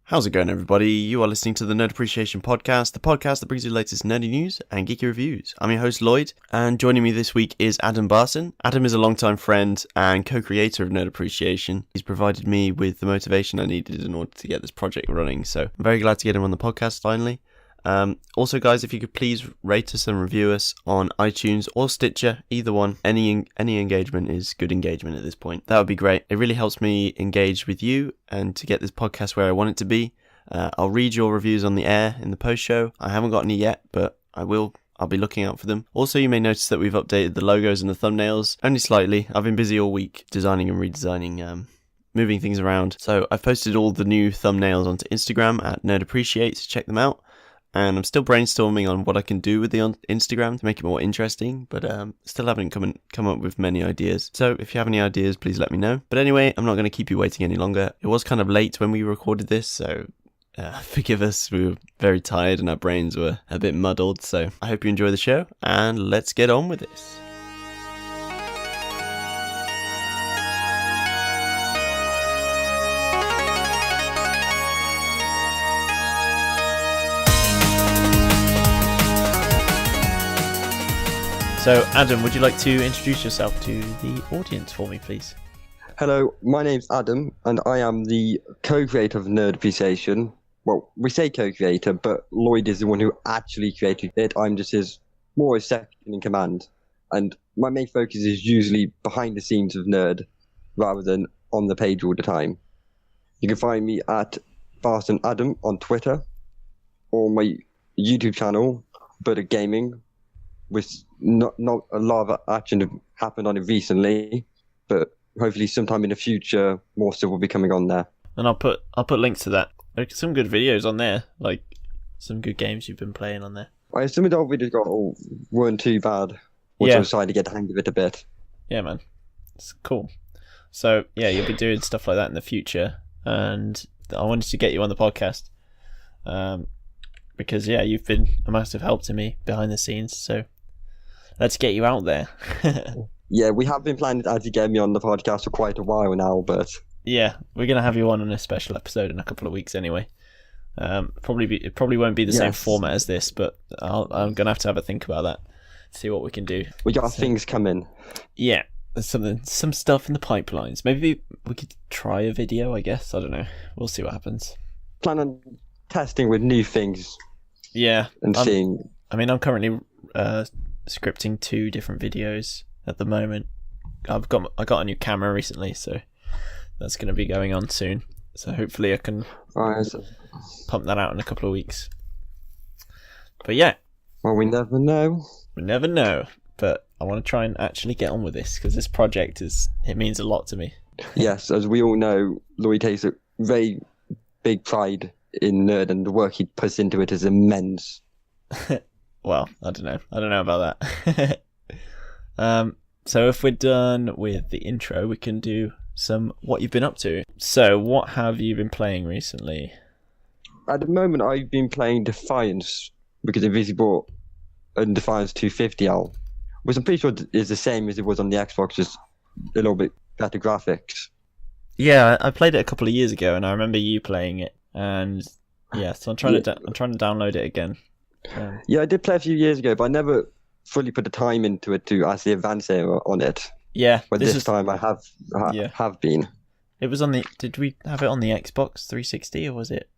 How's it going, everybody? You are listening to the Nerd Appreciation Podcast, the podcast that brings you the latest nerdy news and geeky reviews. I'm your host, Lloyd, and joining me this week is Adam Barson. Adam is a longtime friend and co-creator of Nerd Appreciation. He's provided me with the motivation I needed in order to get this project running, so I'm very glad to get him on the podcast finally. Also, guys, if you could please rate us and review us on iTunes or Stitcher, either one. Any engagement is good engagement at this point. That would be great. It really helps me engage with you and to get this podcast where I want it to be. I'll read your reviews on the air in the post show. I haven't got any yet, but I will. I'll be looking out for them. Also, you may notice that we've updated the logos and the thumbnails only slightly. I've been busy all week designing and redesigning, moving things around. So I've posted all the new thumbnails onto Instagram at Nerd Appreciate, so check them out. And I'm still brainstorming on what I can do with the Instagram to make it more interesting, but still haven't come up with many ideas. So if you have any ideas, please let me know. But anyway, I'm not going to keep you waiting any longer. It was kind of late when we recorded this, so forgive us. We were very tired and our brains were a bit muddled. So I hope you enjoy the show, and let's get on with this. So, Adam, would you like to introduce yourself to the audience for me, please? Hello, my name's Adam, and I am the co-creator of Nerd Appreciation. Well, we say co-creator, but Lloyd is the one who actually created it. I'm just his second in command. And my main focus is usually behind the scenes of Nerd, rather than on the page all the time. You can find me at Barson Adam on Twitter, or my YouTube channel, Buddha Gaming, with not a lot of action happened on it recently, but hopefully sometime in the future more stuff will be coming on there. And I'll put links to that. There's some good videos on there, like some good games you've been playing on there. Some of the old videos weren't too bad. Once I decided to get the hang of it a bit. Yeah, man, it's cool. So yeah, you'll be doing stuff like that in the future, and I wanted to get you on the podcast, because yeah, you've been a massive help to me behind the scenes. So let's get you out there. Yeah, we have been planning to actually get me on the podcast for quite a while now, but yeah, we're gonna have you on a special episode in a couple of weeks anyway. It probably won't be the same format as this, but I'm gonna have to have a think about that, see what we can do. We got things coming. Yeah, there's some stuff in the pipelines. Maybe we could try a video, I guess. I don't know. We'll see what happens. Plan on testing with new things. Yeah, and seeing. I mean, I'm currently scripting 2 different videos at the moment. I got a new camera recently, so that's going to be going on soon. So hopefully I can pump that out in a couple of weeks. But yeah. Well, we never know. We never know. But I want to try and actually get on with this, because this project it means a lot to me. Yes, as we all know, Lloyd takes a very big pride in Nerd, and the work he puts into it is immense. Well, I don't know about that. So if we're done with the intro, we can do some what you've been up to. So what have you been playing recently? At the moment, I've been playing Defiance, because I recently bought a Defiance 250 out, which I'm pretty sure is the same as it was on the Xbox, just a little bit better graphics. Yeah, I played it a couple of years ago, and I remember you playing it, and yeah, so I'm trying to download it again. Yeah, I did play a few years ago, but I never fully put the time into it to actually advance it on it. Yeah, but this time I have been. It was on the. Did we have it on the Xbox 360, or was it?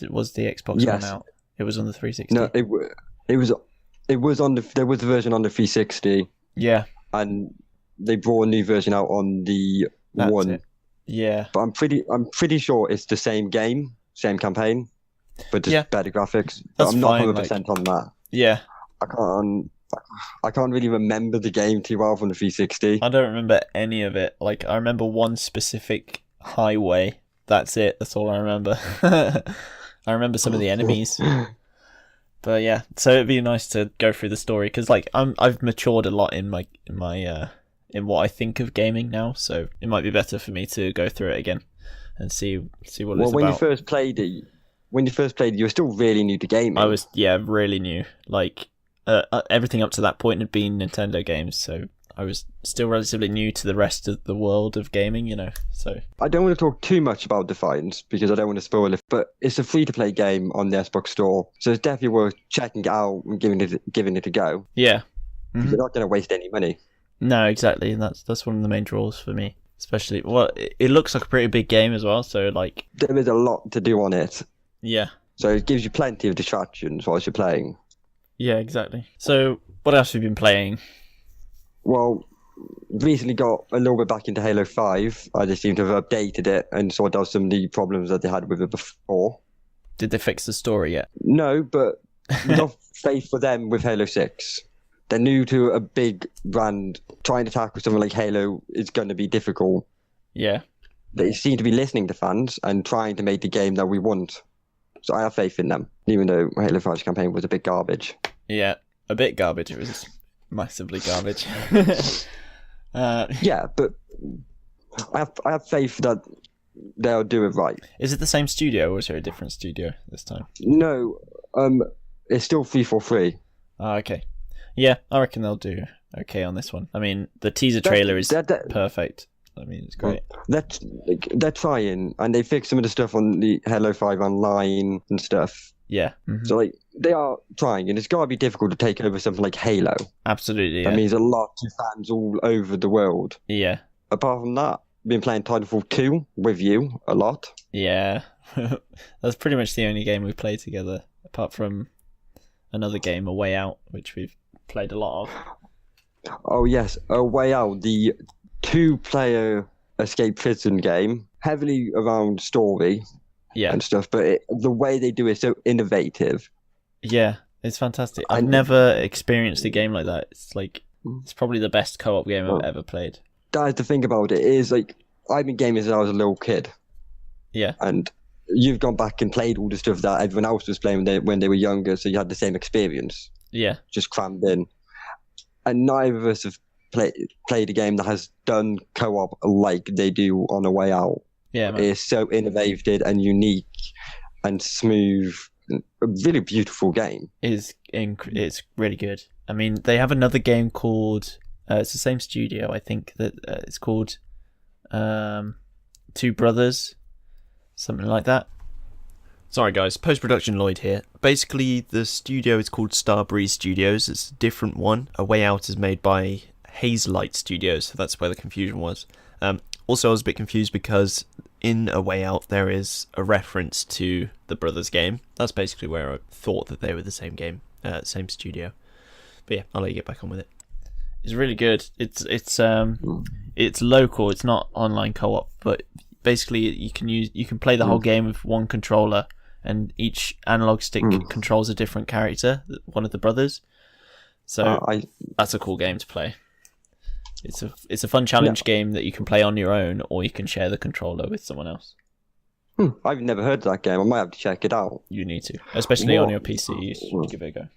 Was the Xbox One out? It was on the 360. No, it was on the. There was a version on the 360. Yeah, and they brought a new version out on the One. It. Yeah, but I'm pretty sure it's the same game, same campaign, but just better graphics. But I'm not 100% on that. Yeah, I can't really remember the game too well from the 360. I don't remember any of it. Like, I remember one specific highway. That's it. That's all I remember. I remember some of the enemies. But yeah, so it'd be nice to go through the story, because like I've matured a lot in my in what I think of gaming now. So it might be better for me to go through it again and see what it's about. Well, when you first played it, you were still really new to gaming. I was really new. Like. Everything up to that point had been Nintendo games, so I was still relatively new to the rest of the world of gaming, so... I don't want to talk too much about Defiance because I don't want to spoil it, but it's a free-to-play game on the Xbox Store, so it's definitely worth checking it out and giving it a go. Yeah. You're not going to waste any money. No, exactly, and that's one of the main draws for me. Especially, it looks like a pretty big game as well, so like... There is a lot to do on it. Yeah. So it gives you plenty of distractions whilst you're playing. Yeah, exactly. So, what else have you been playing? Well, recently got a little bit back into Halo 5. I just seem to have updated it and sorted out some of the problems that they had with it before. Did they fix the story yet? No, but we got faith for them with Halo 6. They're new to a big brand. Trying to tackle something like Halo is going to be difficult. Yeah. They seem to be listening to fans and trying to make the game that we want. So I have faith in them, even though Halo 5's campaign was a bit garbage. Yeah, a bit garbage. It was massively garbage. Yeah, but I have faith that they'll do it right. Is it the same studio, or is there a different studio this time? No, it's still 343. Ah, okay. Yeah, I reckon they'll do okay on this one. I mean, the teaser trailer is perfect. I mean, it's great. They're trying, and they fixed some of the stuff on the Halo 5 online and stuff. Yeah. Mm-hmm. So, like, they are trying, and it's got to be difficult to take over something like Halo. Absolutely, yeah. That means a lot to fans all over the world. Yeah. Apart from that, I've been playing Titanfall 2 with you a lot. Yeah. That's pretty much the only game we've played together, apart from another game, A Way Out, which we've played a lot of. Oh, yes, A Way Out, the 2-player escape prison game, heavily around story and stuff, but the way they do it is so innovative. Yeah, it's fantastic. I've never experienced a game like that. It's probably the best co-op game I've ever played. That's the thing about it, is like, I've been gaming since I was a little kid. Yeah. And you've gone back and played all the stuff that everyone else was playing when they were younger, so you had the same experience. Yeah. Just crammed in. And neither of us have played a game that has done co-op like they do on A Way Out. Yeah, man. It's so innovative and unique and smooth. A really beautiful game. It's really good. I mean, they have another game called... it's the same studio, I think, that it's called Two Brothers, something like that. Sorry guys, post-production Lloyd here. Basically, the studio is called Starbreeze Studios. It's a different one. A Way Out is made by Hazelight Studios, so that's where the confusion was. Also, I was a bit confused because in A Way Out there is a reference to the Brothers game. That's basically where I thought that they were the same game, same studio. But yeah, I'll let you get back on with it. It's really good. It's local. It's not online co-op, but basically you can play the whole game with one controller, and each analog stick controls a different character, one of the brothers. So that's a cool game to play. It's a fun challenge game that you can play on your own, or you can share the controller with someone else. I've never heard of that game. I might have to check it out. You need to, especially on your PC. You should give it a go.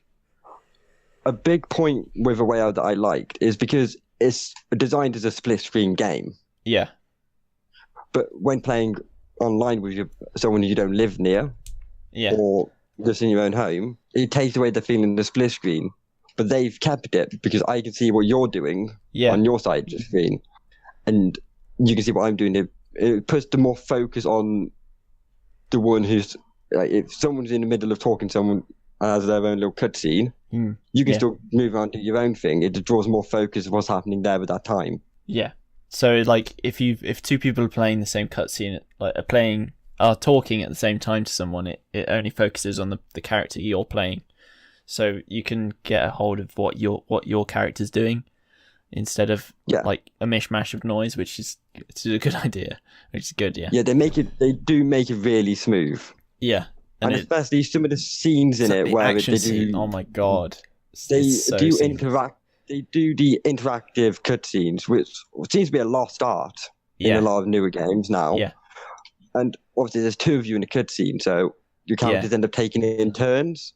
A big point with A Way Out that I liked is because it's designed as a split-screen game. Yeah. But when playing online with someone you don't live near, or just in your own home, it takes away the feeling of the split screen. But they've kept it because I can see what you're doing on your side of the screen, and you can see what I'm doing. It puts the more focus on the one who's like, if someone's in the middle of talking to someone and has their own little cutscene, you can still move around, do your own thing. It draws more focus of what's happening there at that time. Yeah. So like if two people are playing the same cutscene, like are talking at the same time to someone, it only focuses on the character you're playing. So you can get a hold of what your character's doing instead of like a mishmash of noise, which is a good idea. Which is good, yeah. Yeah, they do make it really smooth. Yeah. And especially some of the scenes in it where they do. Oh my god. They do interact. They do the interactive cutscenes, which seems to be a lost art in a lot of newer games now. Yeah. And obviously, there's two of you in a cutscene, so your characters end up taking it in turns.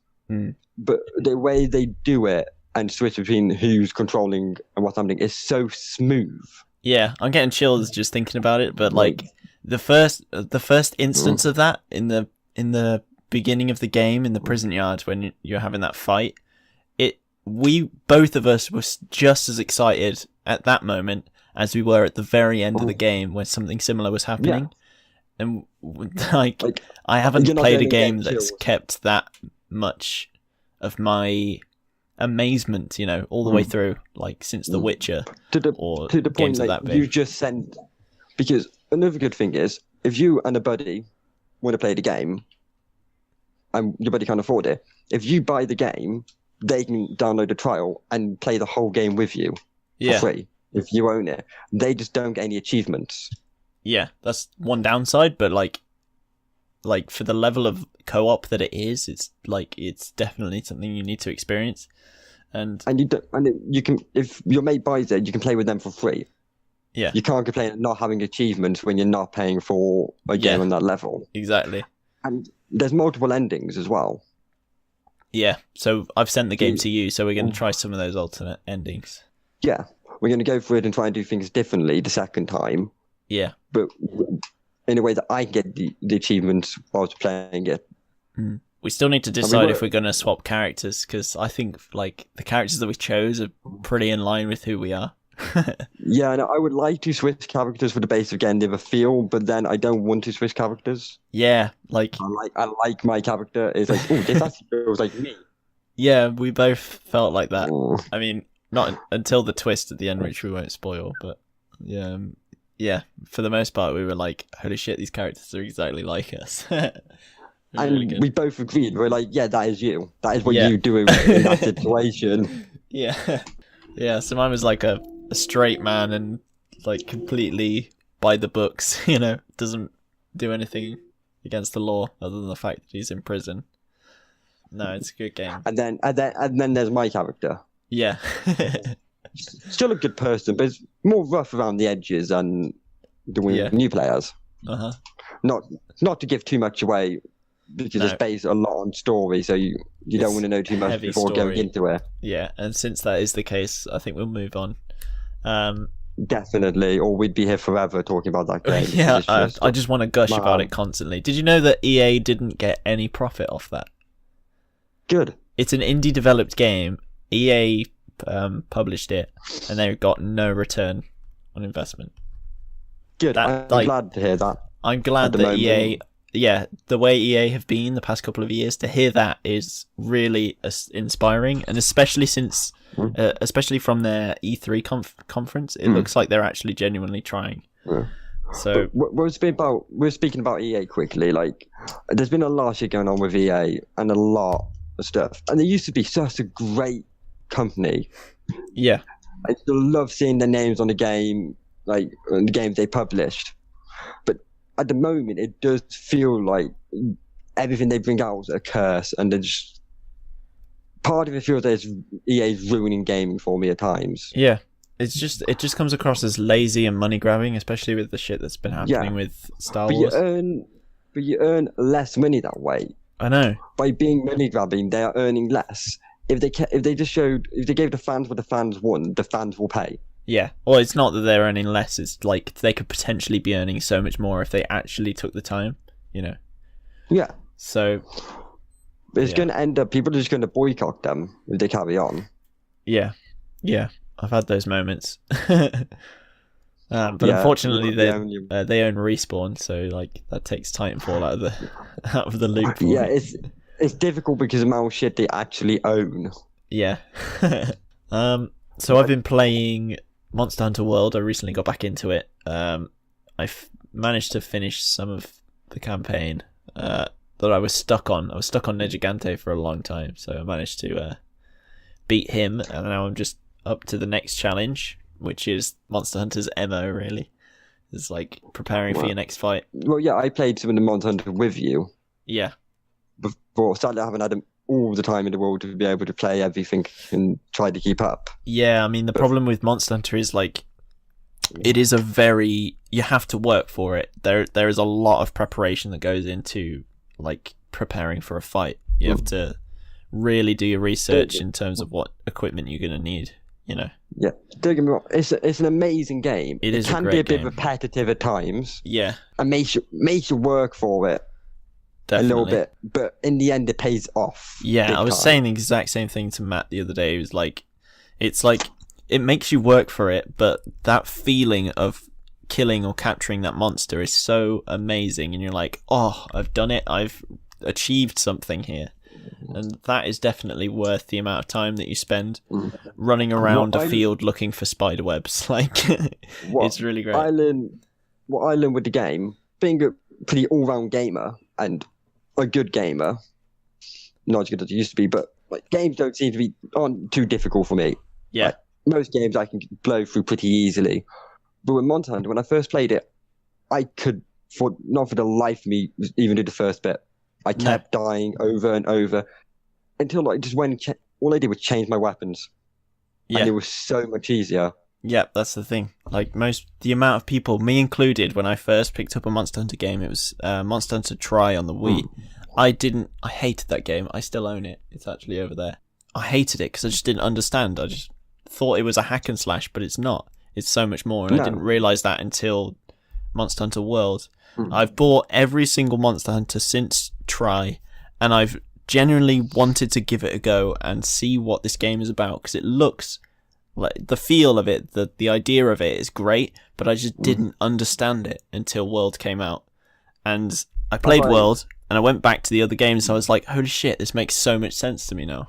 But the way they do it and switch between who's controlling and what's happening is so smooth. Yeah, I'm getting chills just thinking about it. But like the first instance of that in the beginning of the game in the prison yard when you're having that fight, we both of us were just as excited at that moment as we were at the very end of the game when something similar was happening. And like I haven't played a game that's kept that much of my amazement, you know, all the way through, like since The Witcher, to the point of like that big. you just sent. Because another good thing is, if you and a buddy want to play the game, and your buddy can't afford it, if you buy the game, they can download a trial and play the whole game with you for free if you own it. They just don't get any achievements. Yeah, that's one downside, but like for the level of co-op that it is, it's definitely something you need to experience. And you can, if your mate buys it, you can play with them for free. Yeah, you can't complain at not having achievements when you're not paying for a game on that level. Exactly. And there's multiple endings as well. Yeah, so I've sent the game to you, so we're going to try some of those alternate endings. Yeah, we're going to go through it and try and do things differently the second time. Yeah. But in a way that I get the achievements whilst playing it. We still need to decide if we're going to swap characters, because I think like the characters that we chose are pretty in line with who we are. Yeah, and I would like to switch characters for the base of getting the feel, but then I don't want to switch characters. Yeah, like I like my character. It's like, oh, this actually feels like me. Yeah, we both felt like that. I mean, not until the twist at the end, which we won't spoil, but yeah, for the most part, we were like, holy shit, these characters are exactly like us. And really we both agreed. We're like, yeah, that is you. That is what you do in that situation. Yeah. Yeah, so mine was like a straight man and like completely by the books, you know, doesn't do anything against the law other than the fact that he's in prison. No, it's a good game. And then there's my character. Yeah. Still a good person, but it's more rough around the edges than the new players. Uh-huh. Not to give too much away, because it's based a lot on story, so you don't want to know too much before going into it. Yeah, and since that is the case, I think we'll move on. Definitely, or we'd be here forever talking about that game. Yeah, I just want to gush about it constantly. Did you know that EA didn't get any profit off that? Good. It's an indie developed game. EA published it, and they got no return on investment. Good. I'm glad to hear that. I'm glad that EA... Yeah, the way EA have been the past couple of years, to hear that is really inspiring, and especially since, especially from their E3 conference, it looks like they're actually genuinely trying. Yeah. So we're speaking about EA quickly. Like, there's been a lot of shit going on with EA and a lot of stuff, and they used to be such a great company. Yeah, I still love seeing their names on the game, like the games they published, but at the moment, it does feel like everything they bring out is a curse, and just part of it feels like EA's ruining gaming for me at times. Yeah, it just comes across as lazy and money grabbing, especially with the shit that's been happening with Star Wars. But you earn less money that way. I know. By being money grabbing, they are earning less. If they gave the fans what the fans want, the fans will pay. Yeah, well, it's not that they're earning less, it's like they could potentially be earning so much more if they actually took the time, you know? Yeah. So... It's going to end up, people are just going to boycott them if they carry on. Yeah, I've had those moments. But unfortunately, they own Respawn, so like that takes Titanfall out of the loop. Yeah, it's difficult because of how shit they actually own. Yeah. So I've been playing Monster Hunter World. I recently got back into it. I've managed to finish some of the campaign that I was stuck on. I was stuck on Negigante for a long time, so I managed to beat him, and now I'm just up to the next challenge, which is Monster Hunter's MO, really. It's like preparing for your next fight. Well, yeah, I played some of the Monster Hunter with you. Yeah. Before, sadly, I haven't had all the time in the world to be able to play everything and try to keep up. Yeah, I mean, the problem with Monster Hunter is like, it is you have to work for it. There is a lot of preparation that goes into like preparing for a fight. You have to really do your research in terms of what equipment you're going to need, you know. Yeah, don't get me wrong, it's an amazing game. It is can be a bit repetitive at times. Yeah. And makes you work for it. Definitely. a little bit, but in the end, it pays off. Yeah, big I was time. saying the exact same thing to Matt the other day. It was like, it's like, it makes you work for it, but that feeling of killing or capturing that monster is so amazing, and you're like, oh, I've done it, I've achieved something here. And that is definitely worth the amount of time that you spend running around a field looking for spider webs. Like, it's really great. What I learned with the game, being a pretty all-round gamer and a good gamer, not as good as it used to be, but like games aren't too difficult for me. Yeah. Like, most games I can blow through pretty easily. But with Monster Hunter, when I first played it, I could, not for the life of me, even do the first bit. I kept dying over and over until I just all I did was change my weapons. Yeah. And it was so much easier. Yeah, that's the thing. Like, the amount of people, me included, when I first picked up a Monster Hunter game, it was Monster Hunter Try on the Wii. I hated that game. I still own it. It's actually over there. I hated it because I just didn't understand. I just thought it was a hack and slash, but it's not. It's so much more, and I didn't realise that until Monster Hunter World. I've bought every single Monster Hunter since Try, and I've genuinely wanted to give it a go and see what this game is about, because it looks like, the feel of it, the idea of it is great, but I just didn't understand it until World came out. And I played World, and I went back to the other games, and I was like, holy shit, this makes so much sense to me now.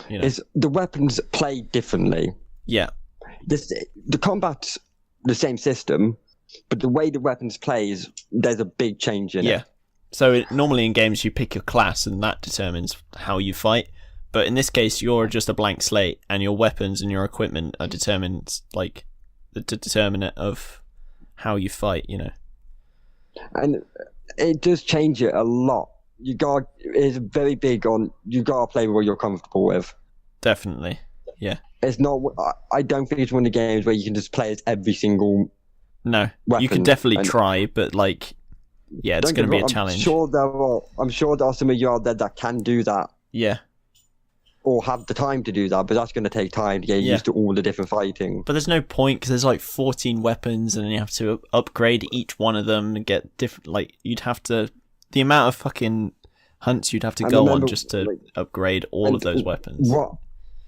You know? The weapons play differently. Yeah. The combat's the same system, but the way the weapons plays, there's a big change in it. Yeah. So normally in games you pick your class and that determines how you fight. But in this case, you're just a blank slate, and your weapons and your equipment are determined, like, the determinant of how you fight, you know. And it does change it a lot. It's very big on, you gotta play with what you're comfortable with. Definitely. Yeah. It's not, I don't think it's one of the games where you can just play as every single No. weapon. You could definitely try, but, like, yeah, it's going to be a challenge. I'm sure there are some of you out there that can do that. Yeah. Or have the time to do that, but that's going to take time to get used to all the different fighting. But there's no point, because there's like 14 weapons, and then you have to upgrade each one of them and get different. Like, you'd have to, the amount of fucking hunts you'd have to go on just to upgrade all of those weapons.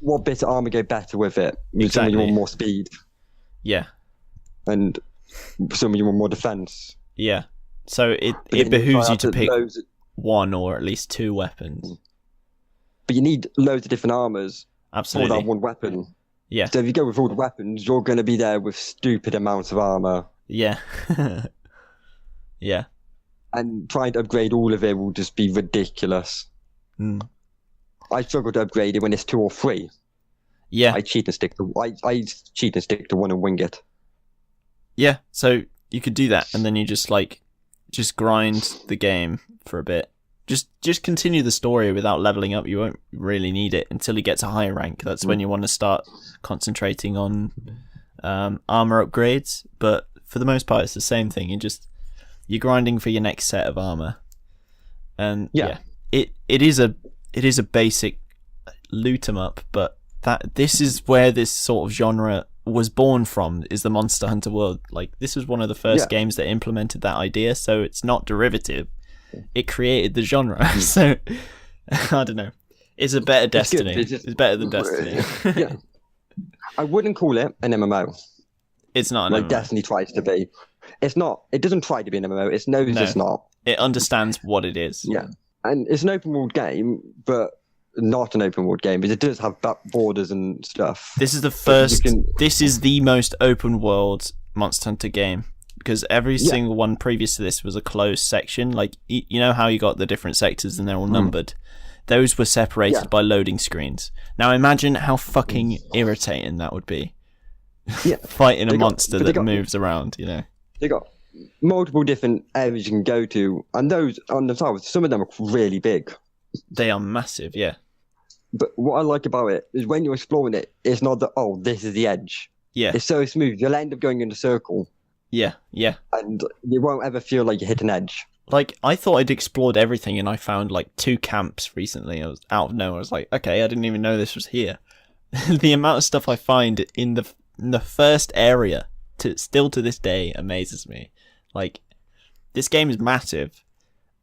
What bit of armor go better with it? Exactly. Some of you want more speed. Yeah. And some of you want more defense. Yeah. So it behooves you to pick one or at least two weapons. But you need loads of different armors Absolutely. for that one weapon. Yeah. So if you go with all the weapons, you're going to be there with stupid amounts of armor. Yeah. Yeah. And trying to upgrade all of it will just be ridiculous. I struggle to upgrade it when it's 2 or 3. Yeah. I cheat and stick to one and wing it. Yeah. So you could do that, and then you just grind the game for a bit. Just continue the story without leveling up. You won't really need it until you get to higher rank. That's when you want to start concentrating on armor upgrades. But for the most part, it's the same thing. You're grinding for your next set of armor, and it is a basic loot 'em up. But this is where this sort of genre was born from, is the Monster Hunter world. Like, this was one of the first games that implemented that idea, so it's not derivative. It created the genre. So I don't know. It's a better Destiny. It's better than Destiny. Yeah. I wouldn't call it an MMO. It's not an like MMO. Destiny tries to be. It's not. It doesn't try to be an MMO. It knows it's not. It understands what it is. Yeah. And it's an open world game, but not an open world game, but it does have borders and stuff. This is the first. This is the most open world Monster Hunter game, because every single one previous to this was a closed section. Like, you know how you got the different sectors and they're all numbered? Those were separated by loading screens. Now imagine how fucking irritating that would be. Yeah. Fighting a monster that moves around, you know. They got multiple different areas you can go to, and those on the side, some of them are really big. They are massive, yeah. But what I like about it is when you're exploring it, it's not that, oh, this is the edge. Yeah. It's so smooth. You'll end up going in a circle. Yeah, yeah. And you won't ever feel like you hit an edge. Like, I thought I'd explored everything, and I found, like, 2 camps recently. I was out of nowhere. I was like, okay, I didn't even know this was here. The amount of stuff I find in the first area, still to this day, amazes me. Like, this game is massive,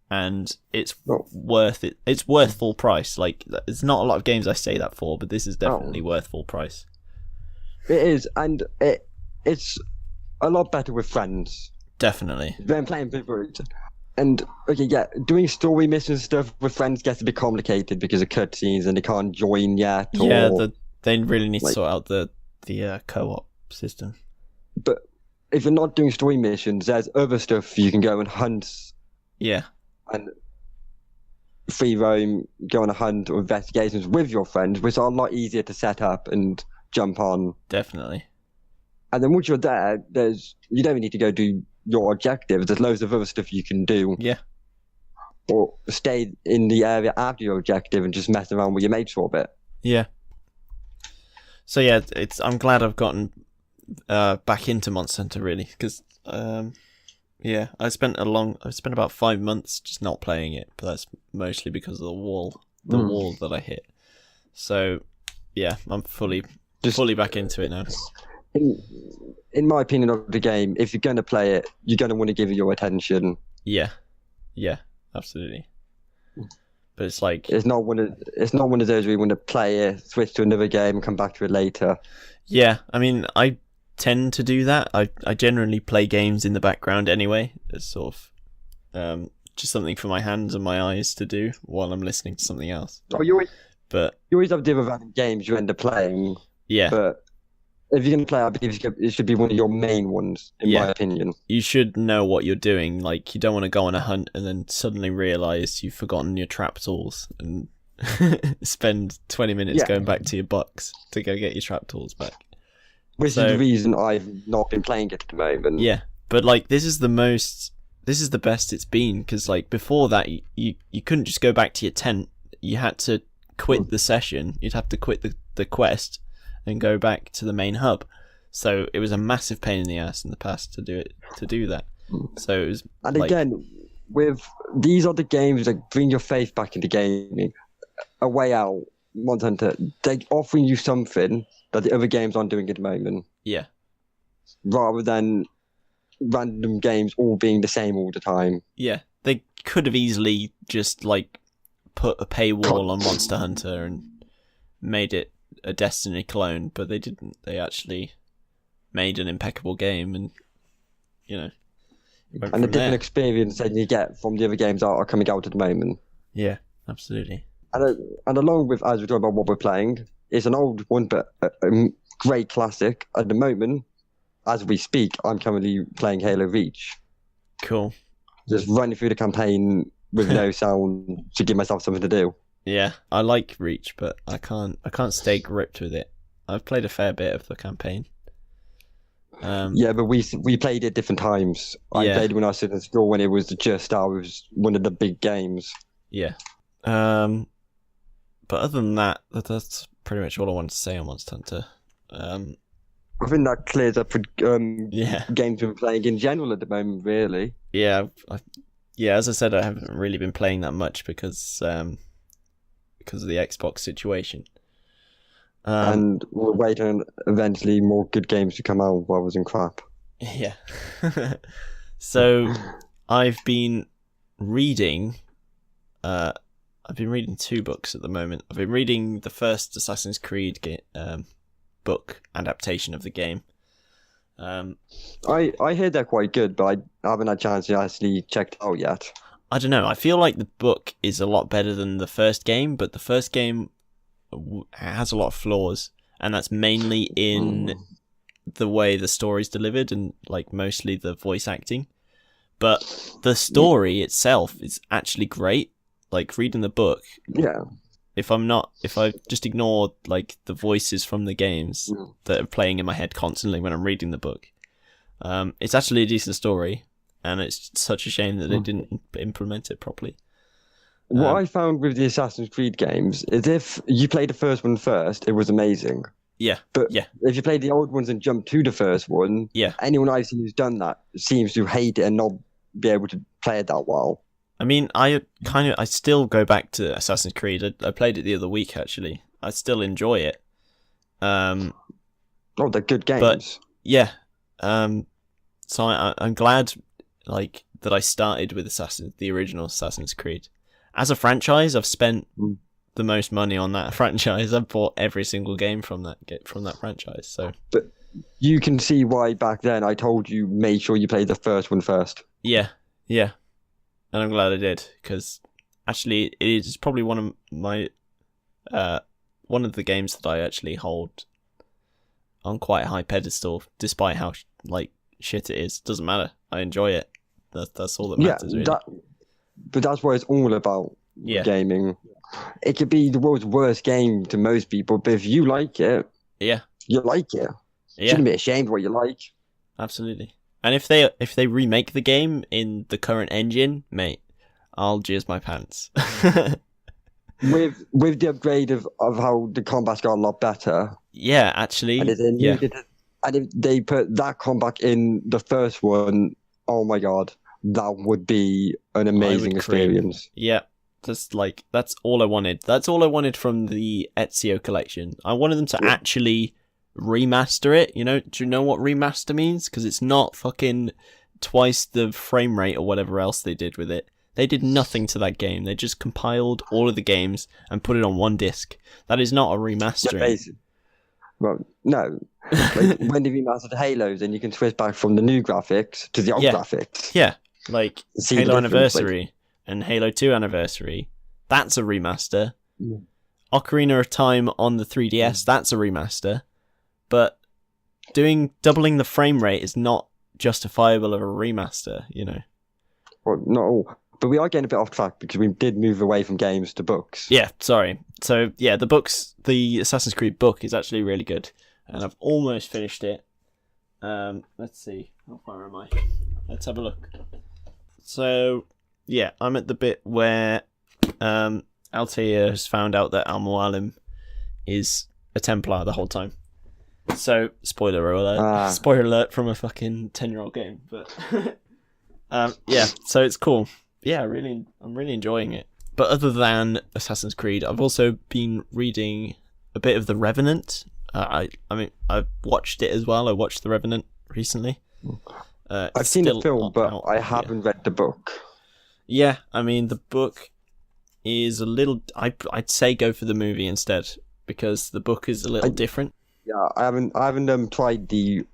and it's Oh. worth it. It's worth full price. Like, it's not a lot of games I say that for, but this is definitely worth full price. It is, and it's a lot better with friends Definitely. than playing people. And okay, yeah, doing story missions stuff with friends gets a bit complicated because of cutscenes and they can't join yet. Yeah, or, they really need to like- sort out the co-op system. But if you're not doing story missions, there's other stuff you can go and hunt Yeah, and free roam, go on a hunt or investigations with your friends, which are a lot easier to set up and jump on. definitely. And then once you're there, you don't even need to go do your objectives. There's loads of other stuff you can do. Yeah. Or stay in the area after your objective and just mess around with your mates for a bit. Yeah. So yeah, I'm glad I've gotten back into Monster Hunter really, because yeah, I spent about 5 months just not playing it, but that's mostly because of the wall that I hit. So yeah, I'm fully back into it now. In my opinion of the game, if you're going to play it, you're going to want to give it your attention. Yeah, absolutely. But it's like It's not one of those where you want to play it, switch to another game, and come back to it later. yeah, I mean, I tend to do that. I generally play games in the background anyway. It's sort of just something for my hands and my eyes to do while I'm listening to something else. Oh, you But always have different random games you end up playing, yeah, but if you're going to play, I believe it should be one of your main ones, in my opinion. you should know what you're doing. Like, you don't want to go on a hunt and then suddenly realise you've forgotten your trap tools and spend 20 minutes going back to your box to go get your trap tools back. Which is the reason I've not been playing it at the moment. Yeah, but like this is the best it's been, because like before that you couldn't just go back to your tent. You had to quit the session. You'd have to quit the quest and go back to the main hub. So it was a massive pain in the ass in the past to do that. So it was, and again, with these other games that bring your faith back into gaming, A Way Out, Monster Hunter, they're offering you something that the other games aren't doing at the moment. Yeah. Rather than random games all being the same all the time. Yeah, they could have easily just like put a paywall on Monster Hunter and made it a Destiny clone, but they didn't. They actually made an impeccable game, and and a different experience than you get from the other games that are coming out at the moment. Yeah, absolutely. And along with, as we talk about what we're playing, it's an old one, but a great classic. At the moment, as we speak, I'm currently playing Halo Reach. Cool. Just running through the campaign with no sound to give myself something to do. Yeah, I like Reach, but I can't stay gripped with it. I've played a fair bit of the campaign. Yeah, but we played it different times. I played when I was in school when it was just one of the big games. Yeah. But other than that, that's pretty much all I wanted to say on Monster Hunter. I think that clears up for games we're playing in general at the moment, really. Yeah, as I said, I haven't really been playing that much because of the Xbox situation. And we're waiting eventually more good games to come out while I was in crap. Yeah. So I've been reading 2 books at the moment. I've been reading the first Assassin's Creed book adaptation of the game. I heard they're quite good, but I haven't had a chance to actually check it out yet. I don't know. I feel like the book is a lot better than the first game, but the first game has a lot of flaws, and that's mainly in the way the story's delivered and like mostly the voice acting. But the story itself is actually great. Like, reading the book, if I just ignore like the voices from the games that are playing in my head constantly when I'm reading the book, it's actually a decent story, and it's such a shame that they didn't implement it properly. What I found with the Assassin's Creed games is if you played the first one first, it was amazing. Yeah. But if you played the old ones and jumped to the first one, anyone I've seen who's done that seems to hate it and not be able to play it that well. I mean, I still go back to Assassin's Creed. I played it the other week, actually. I still enjoy it. They're good games. But, yeah. So I'm glad, like, that I started with the original Assassin's Creed. As a franchise, I've spent the most money on that franchise. I've bought every single game from that franchise. So, but you can see why back then I told you make sure you play the first one first. yeah, and I'm glad I did, because actually it is probably one of my one of the games that I actually hold on quite a high pedestal, despite how like shit it is. Doesn't matter. I enjoy it. That's all that matters. Really. But that's what it's all about. Gaming. It could be the world's worst game to most people, but if you like it, you like it. You shouldn't be ashamed of what you like. Absolutely. And if they remake the game in the current engine, mate, I'll jizz my pants. with the upgrade of how the combat's got a lot better. Yeah, actually. And if they put that combat in the first one, oh my god, that would be an amazing experience. Yeah. That's all I wanted. That's all I wanted from the Ezio collection. I wanted them to actually remaster it. Do you know what remaster means? Because it's not fucking twice the frame rate or whatever else they did with it. They did nothing to that game. They just compiled all of the games and put it on one disc. That is not a remastering. Yeah, well, no. Like, when they remastered Halos, and you can switch back from the new graphics to the old graphics. Yeah, like Halo Anniversary and Halo 2 Anniversary. That's a remaster. Yeah. Ocarina of Time on the 3DS, that's a remaster. But doubling the frame rate is not justifiable of a remaster, Well, not all. But we are getting a bit off track because we did move away from games to books. Yeah, sorry. So, yeah, the Assassin's Creed book is actually really good. And I've almost finished it. Let's see. How far am I? Let's have a look. So, yeah, I'm at the bit where Altair has found out that Al-Mualim is a Templar the whole time. So, spoiler alert. Spoiler alert from a fucking 10-year-old game. But, yeah, so it's cool. Yeah, I'm really enjoying it. But other than Assassin's Creed, I've also been reading a bit of The Revenant. I mean, I've watched it as well. I watched The Revenant recently. I've seen the film, but I haven't read the book. Yeah, I mean, the book is a little... I'd say go for the movie instead, because the book is a little different. Yeah, I haven't tried the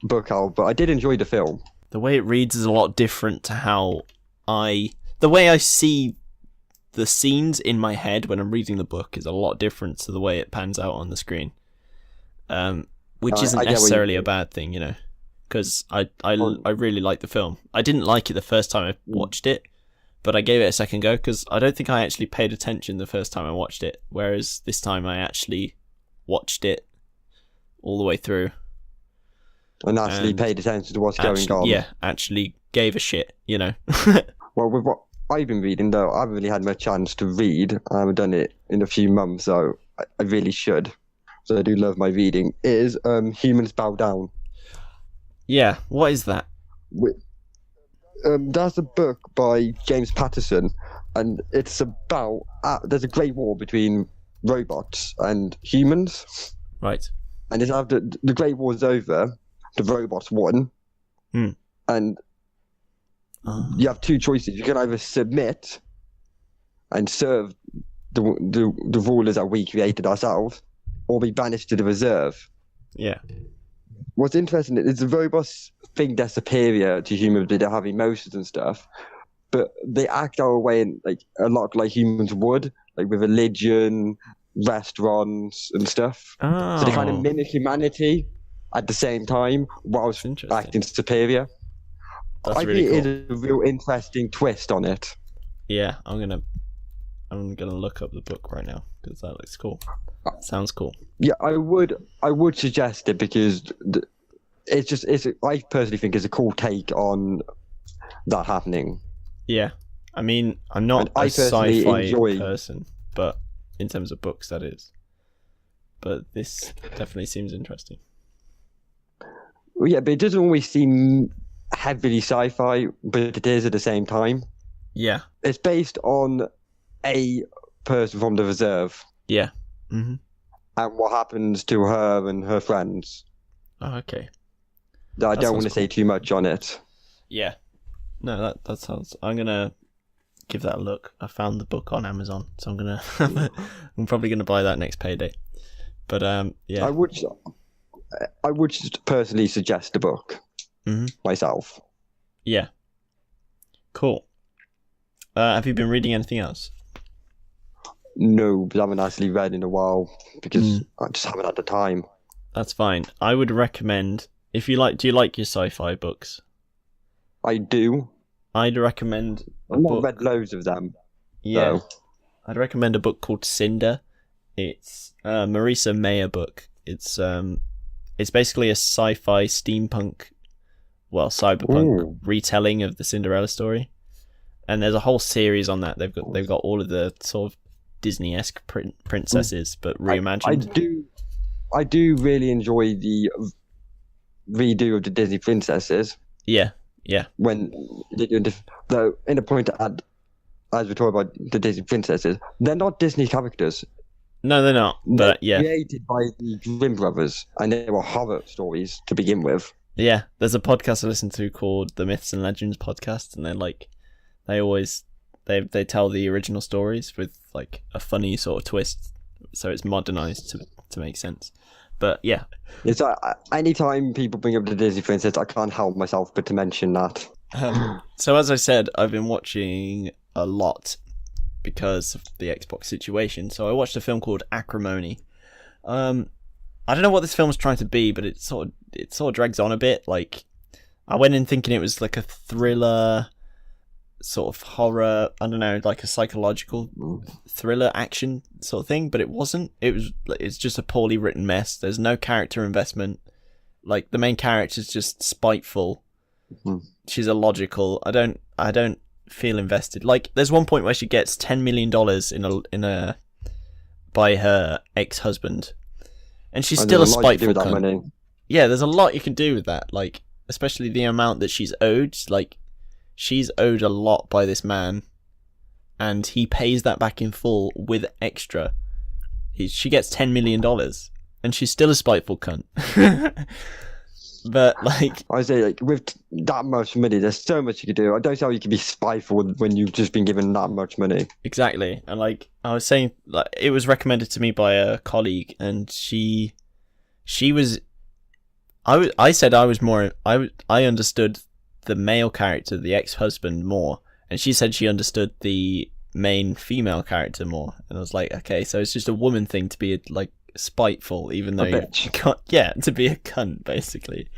book out, but I did enjoy the film. The way it reads is a lot different to how the way I see the scenes in my head when I'm reading the book is a lot different to the way it pans out on the screen. Which isn't necessarily a bad thing, because I really like the film. I didn't like it the first time I watched it, but I gave it a second go because I don't think I actually paid attention the first time I watched it, whereas this time I actually watched it all the way through. And actually paid attention to what's going on. Yeah, actually gave a shit, Well, with what I've been reading, though, I haven't really had much chance to read. I haven't done it in a few months, so I really should. So I do love my reading. It is Humans Bow Down. Yeah, what is that? That's a book by James Patterson, and it's about... there's a great war between robots and humans. Right. And it's after the Great War's over, the robots won, and you have two choices. You can either submit and serve the rulers that we created ourselves, or be banished to the reserve. Yeah. What's interesting is the robots think they're superior to humans, they have emotions and stuff, but they act our way in a lot like humans would, like with religion, restaurants and stuff. So they kind of mimic humanity at the same time whilst acting superior. That's I really think cool. it is a real interesting twist on it. Yeah, I'm gonna look up the book right now because that looks cool. Sounds cool. Yeah, I would suggest it because I personally think it's a cool take on that happening. Yeah, I mean, I'm not a sci-fi person, but in terms of books, that is. But this definitely seems interesting. Well, yeah, but it doesn't always seem heavily sci-fi, but it is at the same time. Yeah. It's based on a person from the reserve. Yeah. Mm-hmm. And what happens to her and her friends. Oh, okay. I don't want to say too much on it. Yeah. No, that sounds. I'm gonna give that a look. I found the book on Amazon, so I'm gonna. I'm probably gonna buy that next payday. But yeah. I would just personally suggest a book myself. Yeah. Cool. Have you been reading anything else? No, but I haven't actually read in a while because I just haven't had the time. That's fine. I would recommend if you like. Do you like your sci-fi books? I do. I'd recommend. I've not read loads of them. Yeah. So. I'd recommend a book called Cinder. It's a Marisa Mayer book. It's basically a sci-fi cyberpunk retelling of the Cinderella story, and there's a whole series on that. They've got all of the sort of Disney-esque princesses, but reimagined. I do really enjoy the redo of the Disney princesses. Yeah. When though, in a point to add, as we're talking about the Disney princesses, they're not Disney characters. No, they're not. But they're created by the Grimm brothers, and they were horror stories to begin with. Yeah, there's a podcast I listen to called the Myths and Legends podcast, and they're like, they tell the original stories with like a funny sort of twist, so it's modernized to make sense. But yeah, it's anytime people bring up the Disney princess, I can't help myself but to mention that. So as I said, I've been watching a lot because of the Xbox situation. So I watched a film called Acrimony. I don't know what this film's trying to be, but it sort of drags on a bit. Like, I went in thinking it was like a thriller, sort of horror, I don't know, like a psychological thriller action sort of thing, but it wasn't. It's just a poorly written mess. There's no character investment. Like, the main character's just spiteful. She's illogical. I don't feel invested. Like, there's one point where she gets $10 million by her ex-husband, and she's still a spiteful cunt. Yeah, there's a lot you can do with that. Like, especially the amount that she's owed. Like, she's owed a lot by this man, and he pays that back in full with extra. She gets $10 million, and she's still a spiteful cunt. But, like, I say, like, with that much money, there's so much you could do. I don't see how you can be spiteful when you've just been given that much money. Exactly. And, like, I was saying, like, it was recommended to me by a colleague, and she was. I said I was more. I understood the male character, the ex-husband, more, and she said she understood the main female character more. And I was like, okay, so it's just a woman thing to be like spiteful, even though you can't, to be a cunt, basically.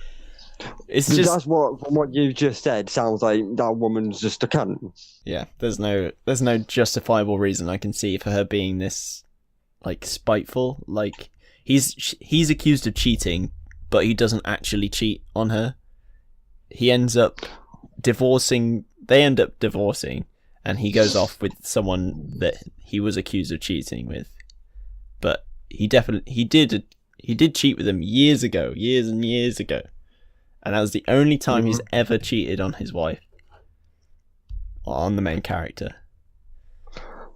It's just that's what, from what you just said, sounds like that woman's just a cunt. Yeah, there's no justifiable reason I can see for her being this, like, spiteful. Like, he's accused of cheating, but he doesn't actually cheat on her. He ends up divorcing. They end up divorcing, and he goes off with someone that he was accused of cheating with. But he did cheat with him years and years ago, and that was the only time he's ever cheated on his wife, on the main character.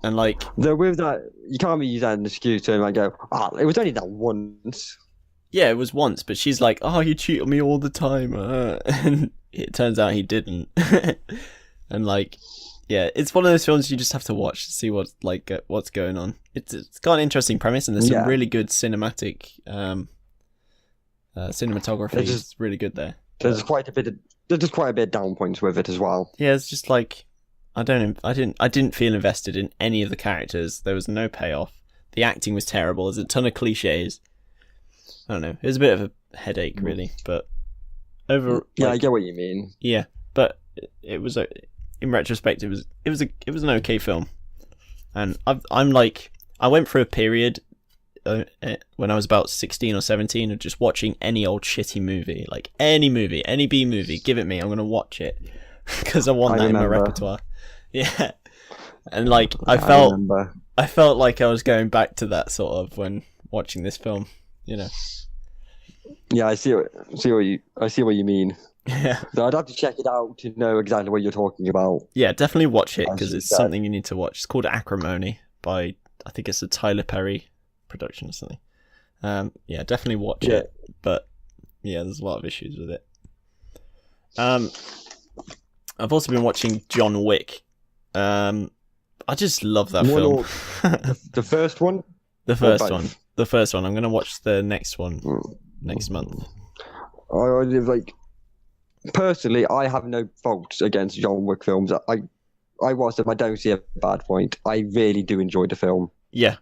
And, like, though with that, you can't really use that as an excuse to like go, it was only that once. Yeah, it was once, but she's like, oh, you cheat on me all the time, and it turns out he didn't. And, like, yeah, it's one of those films you just have to watch to see what's going on. It's got an interesting premise, and there's some really good cinematic cinematography. It's really good there. There's quite a bit of down points with it as well. Yeah, it's just like, I didn't feel invested in any of the characters. There was no payoff. The acting was terrible. There's a ton of cliches. I don't know. It was a bit of a headache, really, but I get what you mean. Yeah, but it was in retrospect, it was an okay film, and I went through a period when I was about 16 or 17 of just watching any old shitty movie, like any movie, any B movie, give it me, I'm gonna watch it because I want that in my repertoire. Yeah, and like I felt like I was going back to that sort of when watching this film. You know. Yeah, I see what you mean. Yeah. So I'd have to check it out to know exactly what you're talking about. Yeah, definitely watch it because it's something you need to watch. It's called Acrimony by, I think it's a Tyler Perry production or something. Yeah, definitely watch it. But yeah, there's a lot of issues with it. I've also been watching John Wick. I just love that One film. or the first one? The Or first both? one. The first one. I'm going to watch the next one next month. I like personally, I have no faults against John Wick films. I watch them. I don't see a bad point. I really do enjoy the film. Yeah.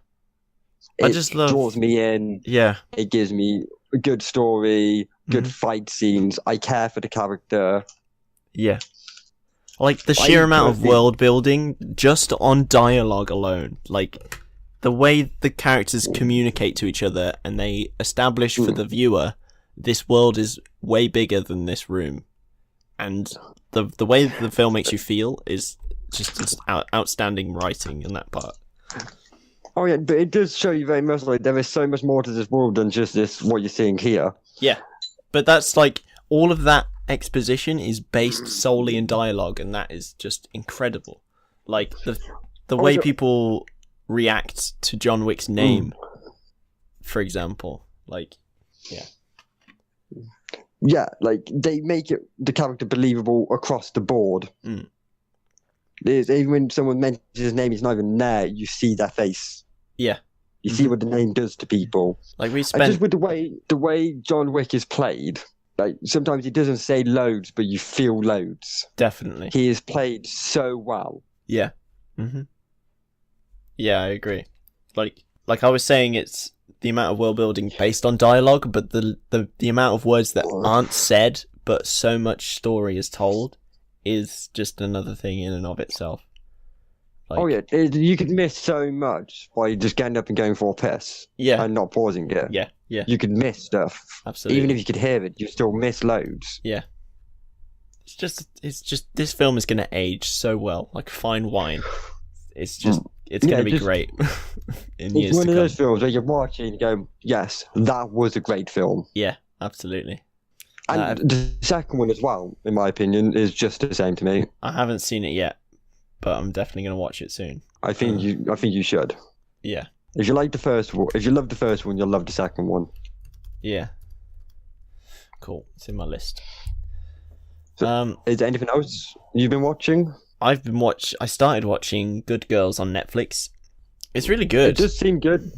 It I just love... draws me in. Yeah. It gives me a good story, good fight scenes. I care for the character. Yeah. Like, the sheer amount of personally- world building just on dialogue alone. Like, the way the characters communicate to each other and they establish for the viewer this world is way bigger than this room. And the way the film makes you feel is just outstanding writing in that part. Oh yeah, but it does show you very much like there is so much more to this world than just this what you're seeing here. Yeah. But that's like, all of that exposition is based solely in dialogue, and that is just incredible. Like, the way people react to John Wick's name, for example. Like, yeah. Yeah, like they make the character believable across the board. Even when someone mentions his name, he's not even there. You see their face. Yeah. You see what the name does to people. Like, we And spent... just with the way John Wick is played, like sometimes he doesn't say loads, but you feel loads. Definitely. He is played so well. Yeah. Yeah, I agree. Like I was saying, it's the amount of world building based on dialogue, but the amount of words that aren't said, but so much story is told, is just another thing in and of itself. Like, Oh yeah, you could miss so much by just getting up and going for a piss Yeah. and not pausing it. Yeah. You could miss stuff. Absolutely. Even if you could hear it, you still miss loads. Yeah. It's just this film is gonna age so well, like fine wine. It's gonna be great in years It's one to of come. those films where you watch it and you go, yes, that was a great film. Yeah, absolutely. And the second one as well, in my opinion, is just the same to me. I haven't seen it yet, but I'm definitely gonna watch it soon. I think you should. Yeah. If you like the first one, if you love the first one, you'll love the second one. Yeah. Cool. It's in my list. Is there anything else you've been watching? I started watching Good Girls on Netflix. It's really good. It does seem good.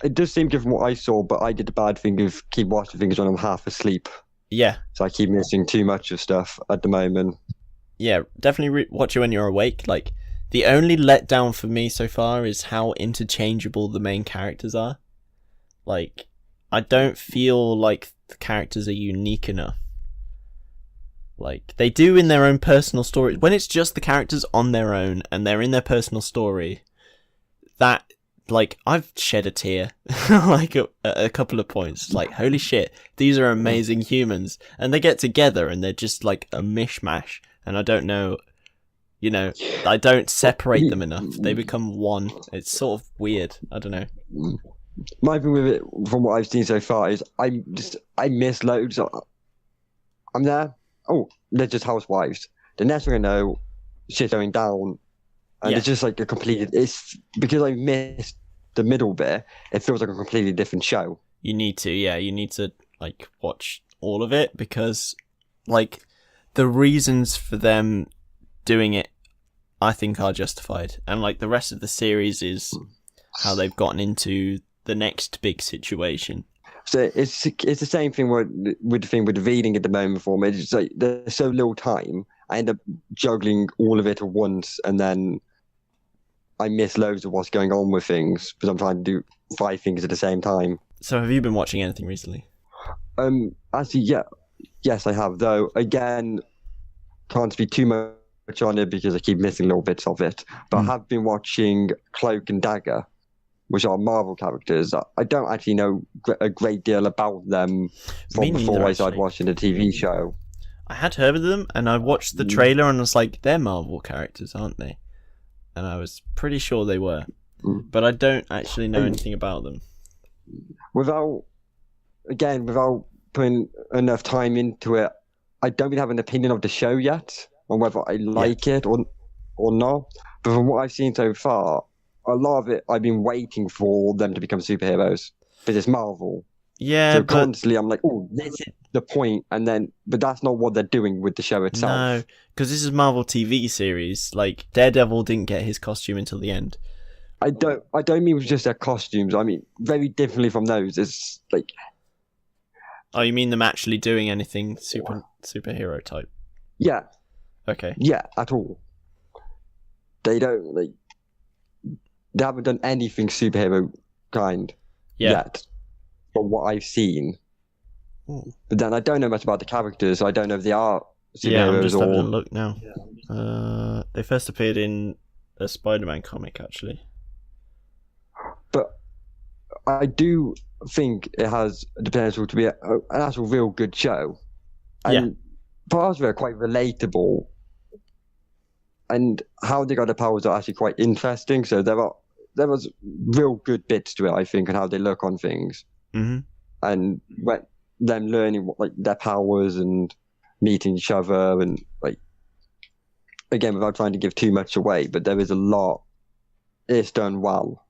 It does seem good from what I saw, but I did the bad thing of keep watching things when I'm half asleep. Yeah. So I keep missing too much of stuff at the moment. Yeah, definitely watch it when you're awake. Like, the only letdown for me so far is how interchangeable the main characters are. Like, I don't feel like the characters are unique enough. Like, they do in their own personal story. When it's just the characters on their own and they're in their personal story, that, like, I've shed a tear, like, a couple of points. Like, holy shit, these are amazing humans. And they get together and they're just, like, a mishmash. And I don't know, you know, I don't separate them enough. They become one. It's sort of weird. I don't know. My thing with it, from what I've seen so far, is I miss loads. I'm there. Oh, they're just housewives. The next thing I know, shit's going down, and it's just like a completely. It's because I missed the middle bit. It feels like a completely different show. You need to like watch all of it, because like the reasons for them doing it, I think, are justified, and like the rest of the series is how they've gotten into the next big situation. So it's the same thing with the thing with reading at the moment for me. It's just like there's so little time. I end up juggling all of it at once, and then I miss loads of what's going on with things because I'm trying to do 5 things at the same time. So have you been watching anything recently? Actually, yes, I have. Though again, can't speak too much on it because I keep missing little bits of it. But I have been watching Cloak and Dagger, which are Marvel characters. I don't actually know a great deal about them from before I started watching the TV show. I had heard of them, and I watched the trailer, and I was like, they're Marvel characters, aren't they? And I was pretty sure they were. But I don't actually know anything about them. Without putting enough time into it, I don't really have an opinion of the show yet, on whether I like it or not. But from what I've seen so far, a lot of it, I've been waiting for them to become superheroes because it's Marvel. Yeah, So but constantly I'm like, oh, this is the point, but that's not what they're doing with the show itself. no, because this is Marvel TV series. Like Daredevil didn't get his costume until the end. I don't mean with just their costumes. I mean very differently from those. It's like, Oh, you mean them actually doing anything superhero type? yeah, Okay. yeah, at all. They don't they haven't done anything superhero kind yet, from what I've seen. Ooh. But then I don't know much about the characters. So I don't know if they are superheroes Yeah, I'm just having a or. look now. They first appeared in a Spider-Man comic, actually. But I do think it has the potential to be an actual real good show. And parts of it are quite relatable. And how they got the powers are actually quite interesting. So there was real good bits to it, I think, and how they look on things. Mm-hmm. And them learning their powers and meeting each other, and again, without trying to give too much away, but there is a lot. It's done well.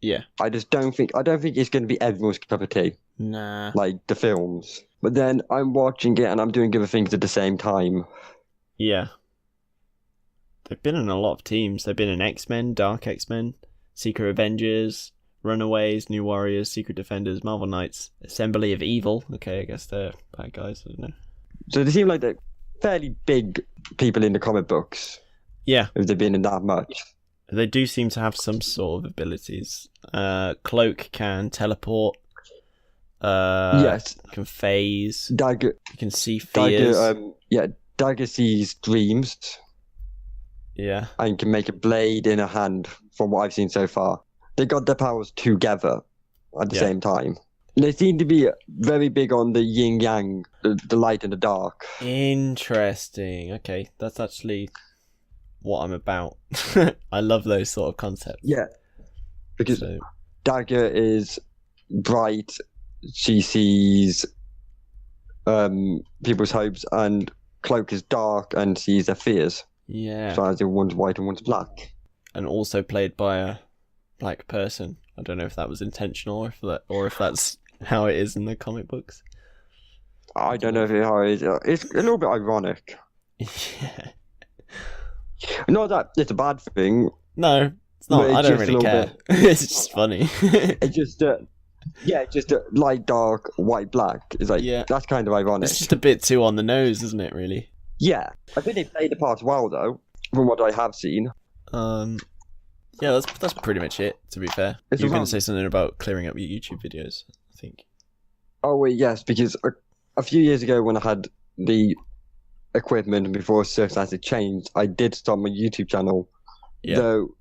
Yeah. I don't think it's going to be everyone's cup of tea. Nah. Like the films. But then I'm watching it and I'm doing other things at the same time. Yeah. They've been in a lot of teams. They've been in X-Men, Dark X-Men, Secret Avengers, Runaways, New Warriors, Secret Defenders, Marvel Knights, Assembly of Evil. Okay, I guess they're bad guys, I don't know. So they seem like they're fairly big people in the comic books. Yeah. If they've been in that much. They do seem to have some sort of abilities. Cloak can teleport. Yes. Can phase. Dagger. You can see fears. Dagger sees dreams. Yeah. And can make a blade in a hand, from what I've seen so far. They got their powers together at the same time. They seem to be very big on the yin-yang, the light and the dark. Interesting. Okay, that's actually what I'm about. I love those sort of concepts. Yeah. Because Dagger is bright. She sees people's hopes, and Cloak is dark and sees their fears. Yeah. So as if one's white and one's black. And also played by a black person. I don't know if that was intentional or if that's how it is in the comic books. I don't know if it's a little bit ironic. Yeah. Not that it's a bad thing. No, it's not. I don't really care. It's just funny. It's just just light, dark, white, black. It's that's kind of ironic. It's just a bit too on the nose, isn't it, really? Yeah. I think they played the part well, though, from what I have seen. Yeah, that's pretty much it, to be fair. You were going to say something about clearing up your YouTube videos, I think. Oh, wait, yes, because a few years ago when I had the equipment before circumstances changed, I did start my YouTube channel. Yeah. Though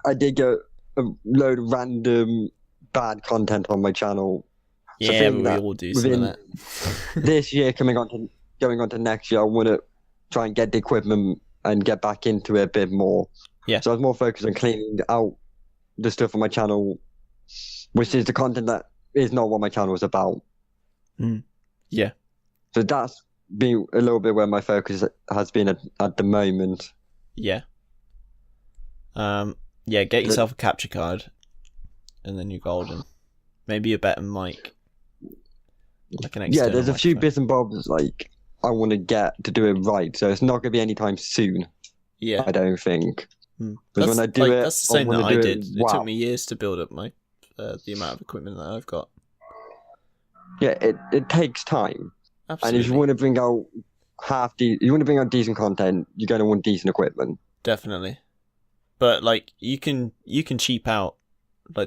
I did get a load of random bad content on my channel. Yeah, so we all do some of that. This year, going on to next year, I want to try and get the equipment and get back into it a bit more. Yeah. So I was more focused on cleaning out the stuff on my channel, which is the content that is not what my channel is about. Yeah. So that's been a little bit where my focus has been at the moment. Yeah. Get yourself a capture card, and then you're golden. Maybe a better mic. Like an external there's a few microphone. bits and bobs I want to get to do it right, so it's not going to be anytime soon. Yeah. I don't think. That's, when I do that's the same that I did. It wow. took me years to build up my the amount of equipment that I've got. Yeah, it takes time. Absolutely. And if you want to bring out decent content, you're going to want decent equipment. Definitely. But you can cheap out.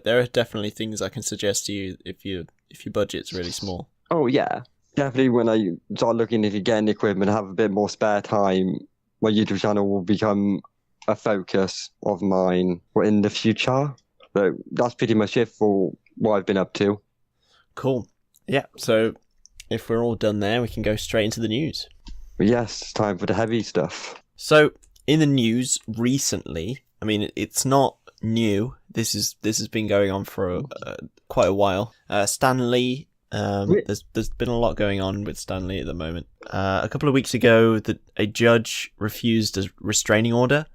There are definitely things I can suggest to you if your budget's really small. Oh yeah, definitely. When I start looking into getting equipment, have a bit more spare time, my YouTube channel will become a focus of mine in the future. So that's pretty much it for what I've been up to. Cool. Yeah. So if we're all done there, we can go straight into the news. Yes, it's time for the heavy stuff. So in the news recently, I mean, it's not new. This has been going on for quite a while. Stan Lee. There's been a lot going on with Stan Lee at the moment. A couple of weeks ago, a judge refused a restraining order.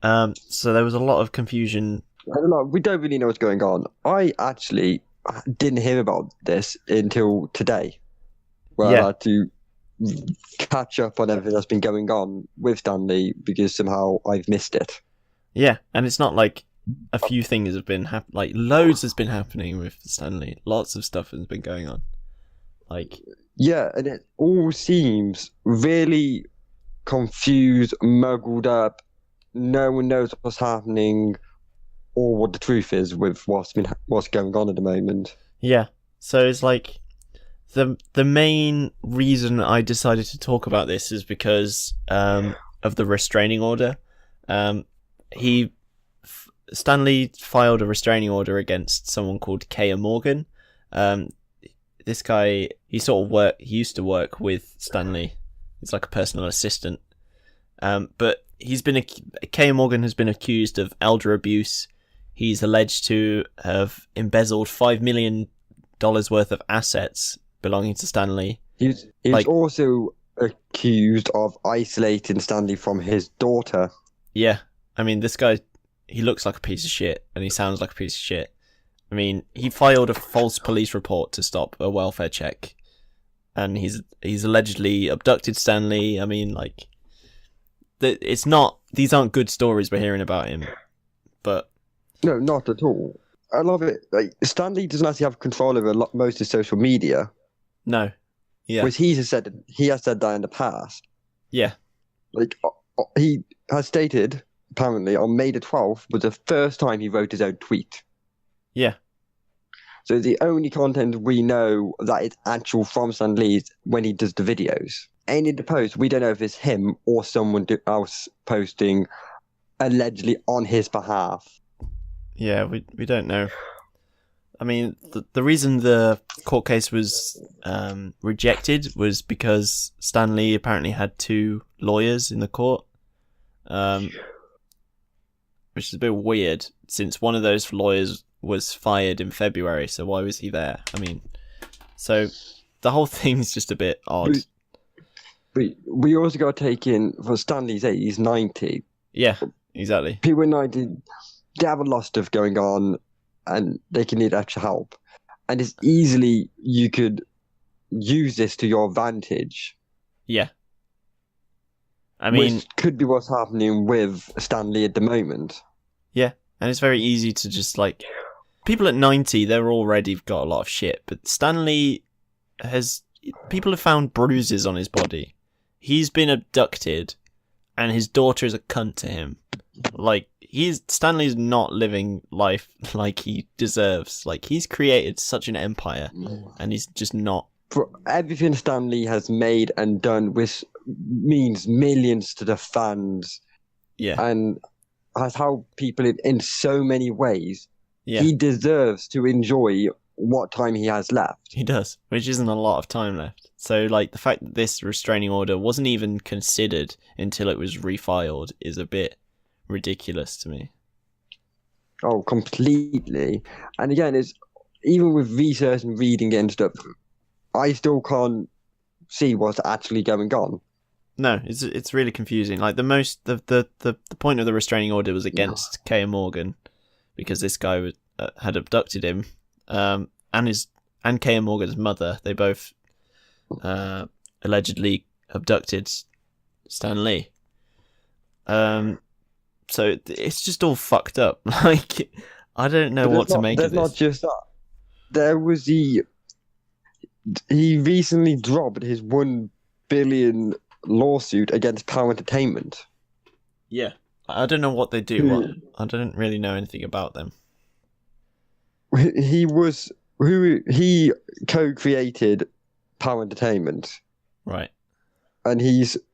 So there was a lot of confusion. I don't know. We don't really know what's going on. I actually didn't hear about this until today, where Yeah. I had to catch up on everything that's been going on with Stanley because somehow I've missed it. Yeah, and it's not like a few things have been like loads has been happening with Stanley. Lots of stuff has been going on. Like, Yeah, and it all seems really confused, muggled up. No one knows what's happening or what the truth is with what's going on at the moment. yeah. So it's like the main reason I decided to talk about this is because of the restraining order. Stanley filed a restraining order against someone called Kaya Morgan. This guy, he used to work with Stanley. He's like a personal assistant. But Kaya Morgan has been accused of elder abuse. He's alleged to have embezzled $5 million worth of assets belonging to Stanley. He's also accused of isolating Stanley from his daughter. Yeah, I mean, this guy, he looks like a piece of shit, and he sounds like a piece of shit. I mean, he filed a false police report to stop a welfare check, and he's allegedly abducted Stanley. I mean, like, these aren't good stories we're hearing about him, but No, not at all. I love it. Like, Stanley doesn't actually have control over most of social media. no, yeah, Which he has said that in the past. yeah, Like, he has stated, apparently, on May the 12th was the first time he wrote his own tweet. yeah, So the only content we know that is actual from Stan Lee is when he does the videos. Any of the posts, we don't know if it's him or someone else posting allegedly on his behalf. yeah. We don't know. I mean, the reason the court case was rejected was because Stanley apparently had 2 lawyers in the court, which is a bit weird since one of those lawyers was fired in February. So why was he there? I mean, so the whole thing's just a bit odd. We also got to take in, for Stanley's age, he's 90. Yeah, exactly. People in 90, they have a lot of stuff going on and they can need extra help. And it's easily, you could use this to your advantage. Yeah. I mean, which could be what's happening with Stanley at the moment. yeah, and it's very easy to just like people at 90, they're already got a lot of shit, but Stanley people have found bruises on his body. He's been abducted, and his daughter is a cunt to him. Like, Stanley's not living life like he deserves. Like, he's created such an empire, and he's just not. For everything Stanley has made and done, which means millions to the fans, Yeah, and has helped people in so many ways. yeah, He deserves to enjoy what time he has left. he does, which isn't a lot of time left. So, like, the fact that this restraining order wasn't even considered until it was refiled is a bit ridiculous to me. Oh, completely. And again, it's even with research and reading and stuff, I still can't see what's actually going on. No, it's really confusing. Like, the point of the restraining order was against Kaya Morgan because this guy had abducted him, and Kaya Morgan's mother. They both allegedly abducted Stan Lee. So it's just all fucked up. Like, I don't know what to make of this. There's not just that. There was he recently dropped his $1 billion lawsuit against Power Entertainment. Yeah, I don't know what they do. I don't really know anything about them. He co-created Power Entertainment. Right. And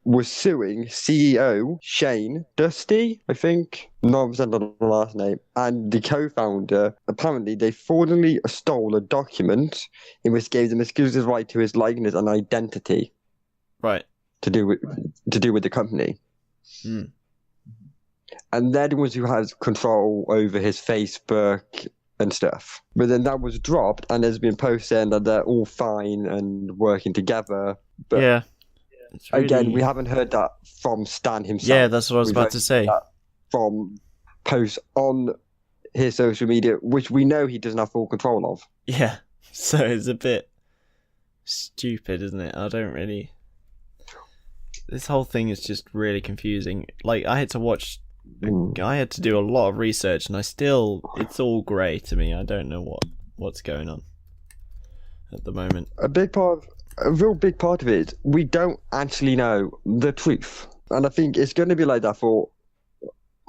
was suing CEO Shane Dusty, I think, not represented on the last name, and the co-founder. Apparently, they fraudulently stole a document in which gave them exclusive right to his likeness and identity. Right. To do with the company. Mm. And they're the ones who has control over his Facebook and stuff. But then that was dropped, and there's been posts saying that they're all fine and working together. But yeah. Really... Again, we haven't heard that from Stan himself. Yeah, that's what I was about to say. From posts on his social media, which we know he doesn't have full control of. Yeah, so it's a bit stupid, isn't it? I don't really... This whole thing is just really confusing. Like, I had to do a lot of research, and it's all grey to me. I don't know what's going on at the moment. A real big part of it is we don't actually know the truth. And I think it's going to be like that for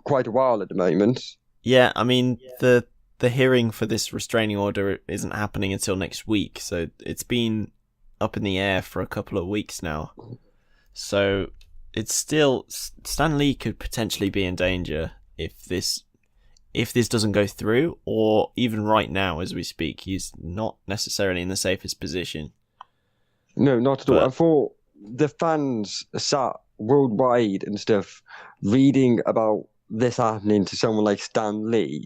quite a while at the moment. Yeah, I mean, the hearing for this restraining order isn't happening until next week, so it's been up in the air for a couple of weeks now. So it's still... Stan Lee could potentially be in danger if this doesn't go through, or even right now as we speak, he's not necessarily in the safest position. No, not at all. And for the fans sat worldwide and stuff, reading about this happening to someone like Stan Lee,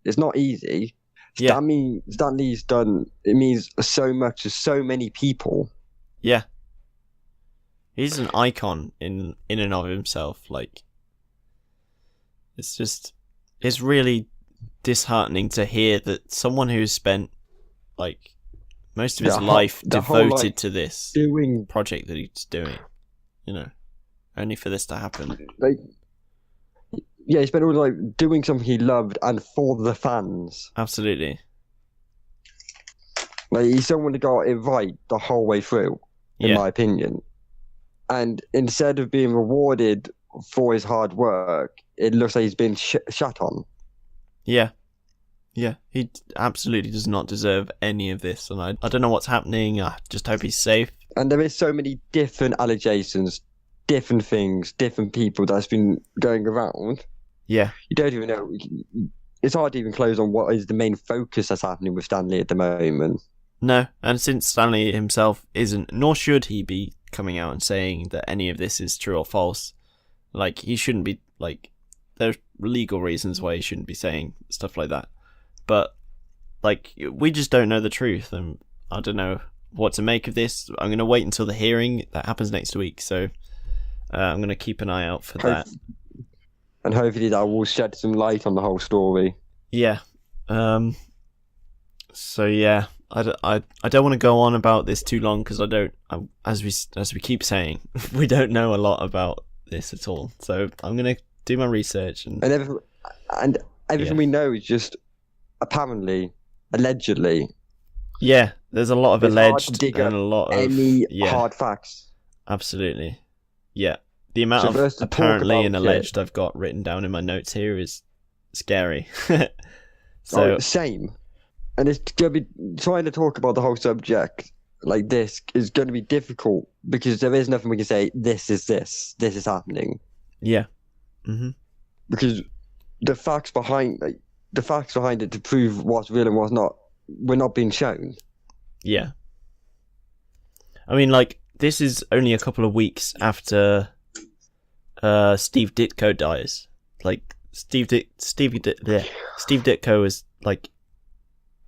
it's not easy. Yeah. Stan Lee's done, it means so much to so many people. Yeah. He's an icon in and of himself. Like, it's really disheartening to hear that someone who's spent like most of his life devoted to this project that he's doing, only for this to happen. Like, yeah, he spent all his life doing something he loved and for the fans. Absolutely. Like, he's someone who got it right the whole way through, in my opinion. And instead of being rewarded for his hard work, it looks like he's been shut on. Yeah. Yeah, he absolutely does not deserve any of this. And I don't know what's happening. I just hope he's safe. And there is so many different allegations, different things, different people that's been going around. Yeah. You don't even know. It's hard to even close on what is the main focus that's happening with Stan Lee at the moment. No, and since Stan Lee himself isn't, nor should he be coming out and saying that any of this is true or false. Like, he shouldn't be, like, there's legal reasons why he shouldn't be saying stuff like that. But, like, we just don't know the truth, and I don't know what to make of this. I'm going to wait until the hearing that happens next week, so I'm going to keep an eye out for that. And hopefully that will shed some light on the whole story. Yeah. So, yeah. I don't want to go on about this too long because as we keep saying, we don't know a lot about this at all. So I'm gonna do my research and everything we know is just apparently, allegedly. Yeah, there's a lot of alleged and a lot of hard facts. Absolutely, yeah. The amount of apparently and alleged I've got written down in my notes here is scary. Same. And it's going to be trying to talk about the whole subject like this is going to be difficult because there is nothing we can say. This is happening. Yeah. Mm-hmm. Because the facts behind it to prove what's real and what's not, we're not being shown. Yeah. I mean, like, this is only a couple of weeks after Steve Ditko dies. Like, Steve Ditko is like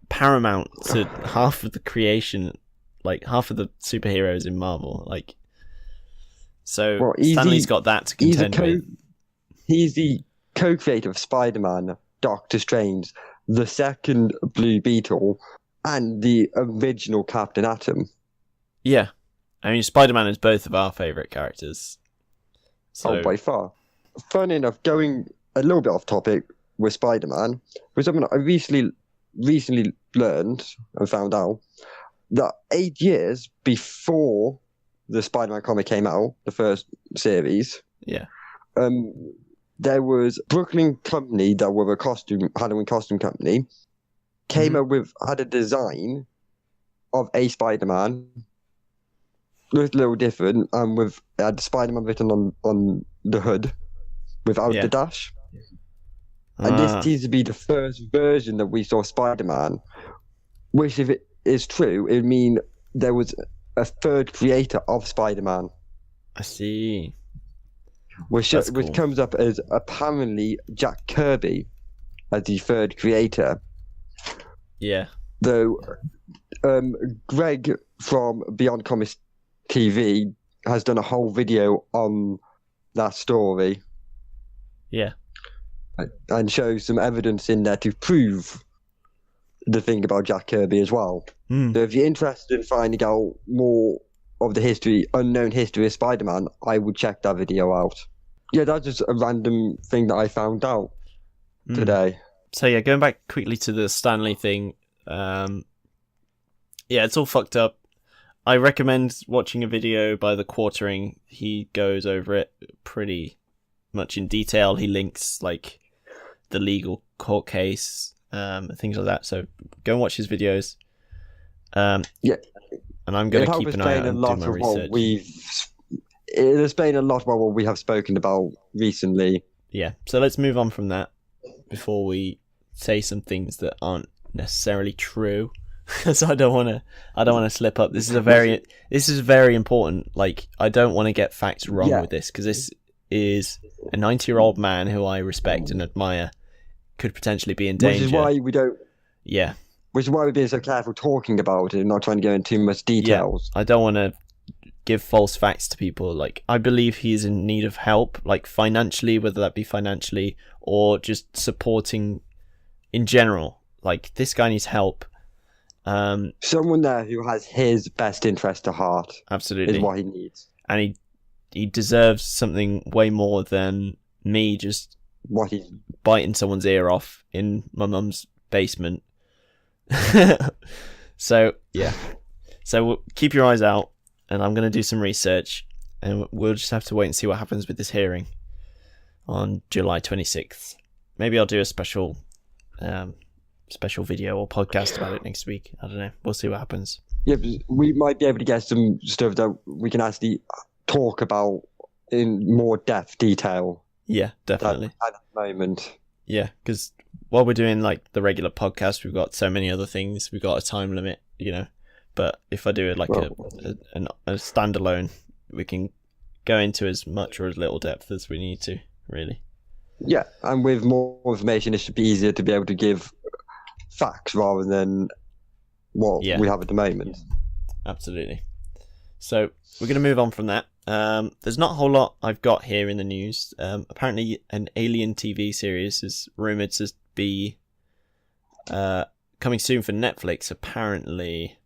paramount to half of the creation, like half of the superheroes in Marvel. Like, so Stan Lee's got that to contend with. He's the co-creator of Spider-Man, Doctor Strange, the second Blue Beetle, and the original Captain Atom. Yeah, I mean, Spider-Man is both of our favourite characters. So... by far. Fun enough, going a little bit off topic with Spider-Man, was something I recently learned and found out that 8 years before the Spider-Man comic came out, the first series, there was Brooklyn company that were a Halloween costume company, had a design of a Spider-Man, looked a little different, and had Spider-Man written on the hood without the dash. And this seems to be the first version that we saw Spider-Man, which, if it is true, it would mean there was a third creator of Spider-Man. I see. Which comes up as apparently Jack Kirby as the third creator. Yeah. Though Greg from Beyond Comics TV has done a whole video on that story. Yeah. and show some evidence in there to prove the thing about Jack Kirby as well. Mm. So if you're interested in finding out more of the unknown history of Spider-Man, I would check that video out. Yeah, that's just a random thing that I found out today. So yeah, going back quickly to the Stanley thing, yeah, it's all fucked up. I recommend watching a video by The Quartering. He goes over it pretty much in detail. He links like the legal court case, things like that. So go and watch his videos. Yeah, and I'm going to keep an eye out and do my research. It'll explain a lot about what we have spoken about recently. Yeah, so let's move on from that before we say some things that aren't necessarily true. So I don't want to slip up. This is very important. Like, I don't want to get facts wrong with this, because this is a 90-year-old man who I respect and admire could potentially be in danger. Which is why we don't. Yeah. Which is why we're being so careful talking about it and not trying to go into too much details. Yeah, I don't want to give false facts to people. Like, I believe he's in need of help, like financially, whether that be financially or just supporting in general. Like, this guy needs help. Someone there who has his best interest at heart. Absolutely. Is what he needs. And he deserves something way more than me just biting someone's ear off in my mum's basement. So, yeah. So keep your eyes out, and I'm going to do some research, and we'll just have to wait and see what happens with this hearing on July 26th. Maybe I'll do a special video or podcast about it next week. I don't know. We'll see what happens. Yeah, we might be able to get some stuff that we can actually talk about in more depth detail. Yeah, definitely. At the moment. Yeah, because while we're doing like the regular podcast, we've got so many other things. We've got a time limit, you know. But if I do it like a standalone, we can go into as much or as little depth as we need to, really. Yeah, and with more information, it should be easier to be able to give facts rather than what we have at the moment. Absolutely. So we're going to move on from that. There's not a whole lot I've got here in the news. Apparently an Alien TV series is rumoured to be coming soon for Netflix. Apparently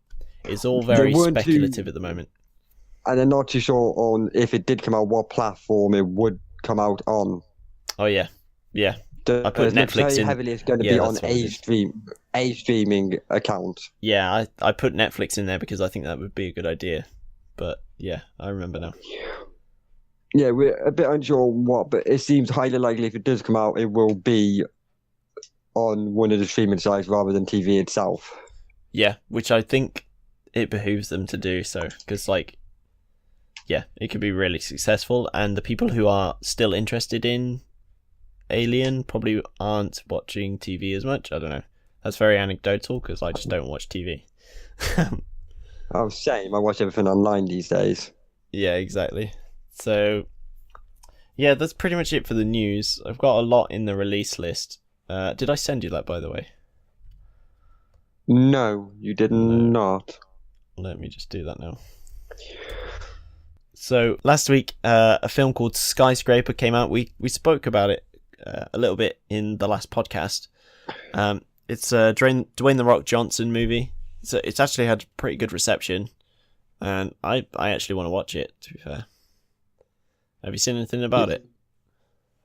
it's all very speculative at the moment. And they're not too sure on if it did come out, what platform it would come out on. Oh, yeah. Yeah. I put Netflix in. Heavily it's going to be on a streaming account. Yeah, I put Netflix in there because I think that would be a good idea. But yeah, I remember now. Yeah, we're a bit unsure on what, but it seems highly likely if it does come out, it will be on one of the streaming sites rather than TV itself. Yeah, which I think it behooves them to do so, because like, yeah, it could be really successful, and the people who are still interested in Alien probably aren't watching TV as much. I don't know. That's very anecdotal because I just don't watch TV. Oh, same. I watch everything online these days. Yeah, exactly. So, yeah, that's pretty much it for the news. I've got a lot in the release list. Did I send you that, by the way? No, you did not. Let me just do that now. So, last week, a film called Skyscraper came out. We spoke about it a little bit in the last podcast. It's a Dwayne The Rock Johnson movie. So it's actually had pretty good reception, and I actually want to watch it, to be fair. Have you seen anything about it?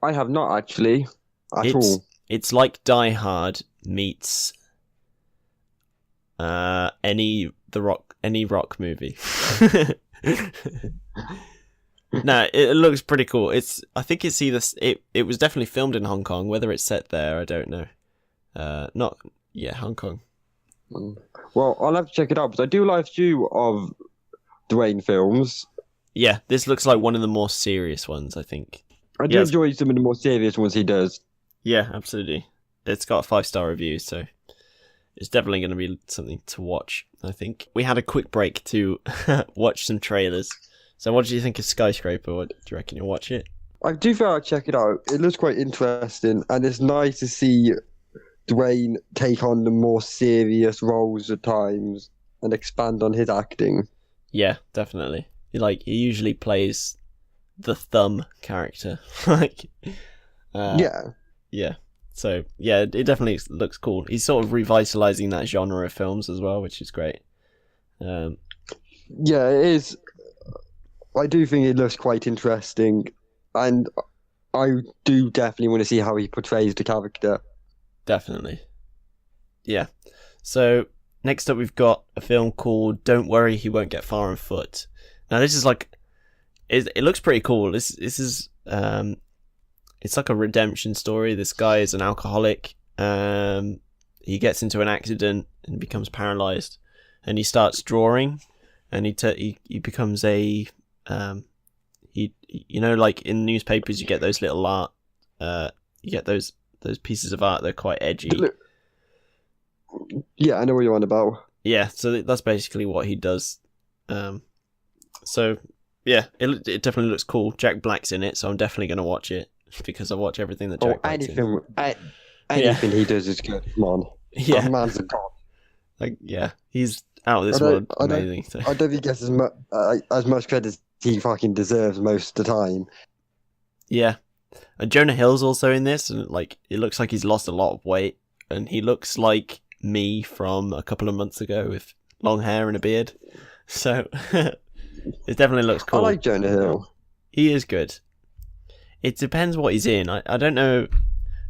I have not actually at all. It's like Die Hard meets any rock movie. No, it looks pretty cool. I think it's either it was definitely filmed in Hong Kong. Whether it's set there, I don't know. Hong Kong. Well, I'll have to check it out, because I do like a few of Dwayne films. Yeah, this looks like one of the more serious ones, I think. I do enjoy some of the more serious ones he does. Yeah, absolutely. It's got a 5-star review, so it's definitely going to be something to watch, I think. We had a quick break to watch some trailers. So what do you think of Skyscraper? What, do you reckon you'll watch it? I do think I'll check it out. It looks quite interesting, and it's nice to see Dwayne take on the more serious roles at times and expand on his acting. Yeah, definitely. He usually plays the thumb character. Yeah. Yeah. So yeah, it definitely looks cool. He's sort of revitalizing that genre of films as well, which is great. Yeah, it is. I do think it looks quite interesting, and I do definitely want to see how he portrays the character. Definitely. Yeah. So next up, we've got a film called "Don't Worry, He Won't Get Far on Foot." Now, this is like, it looks pretty cool. This is it's like a redemption story. This guy is an alcoholic. He gets into an accident and becomes paralyzed, and he starts drawing, and he becomes a like in newspapers you get those little art, you get those pieces of art. They're quite edgy. Yeah, I know what you're on about. Yeah, so that's basically what he does. So yeah, it definitely looks cool. Jack Black's in it, so I'm definitely going to watch it because I watch everything that Jack Black's in. Anything he does is good. Come on, Yeah, that man's a god. like yeah, he's out of this world amazing. So. I don't think he gets as much credit as he fucking deserves most of the time. Yeah, and Jonah Hill's also in this, and like it looks like he's lost a lot of weight, and he looks like me from a couple of months ago with long hair and a beard. So it definitely looks cool. I like Jonah Hill. He is good. It depends what he's in. I don't know.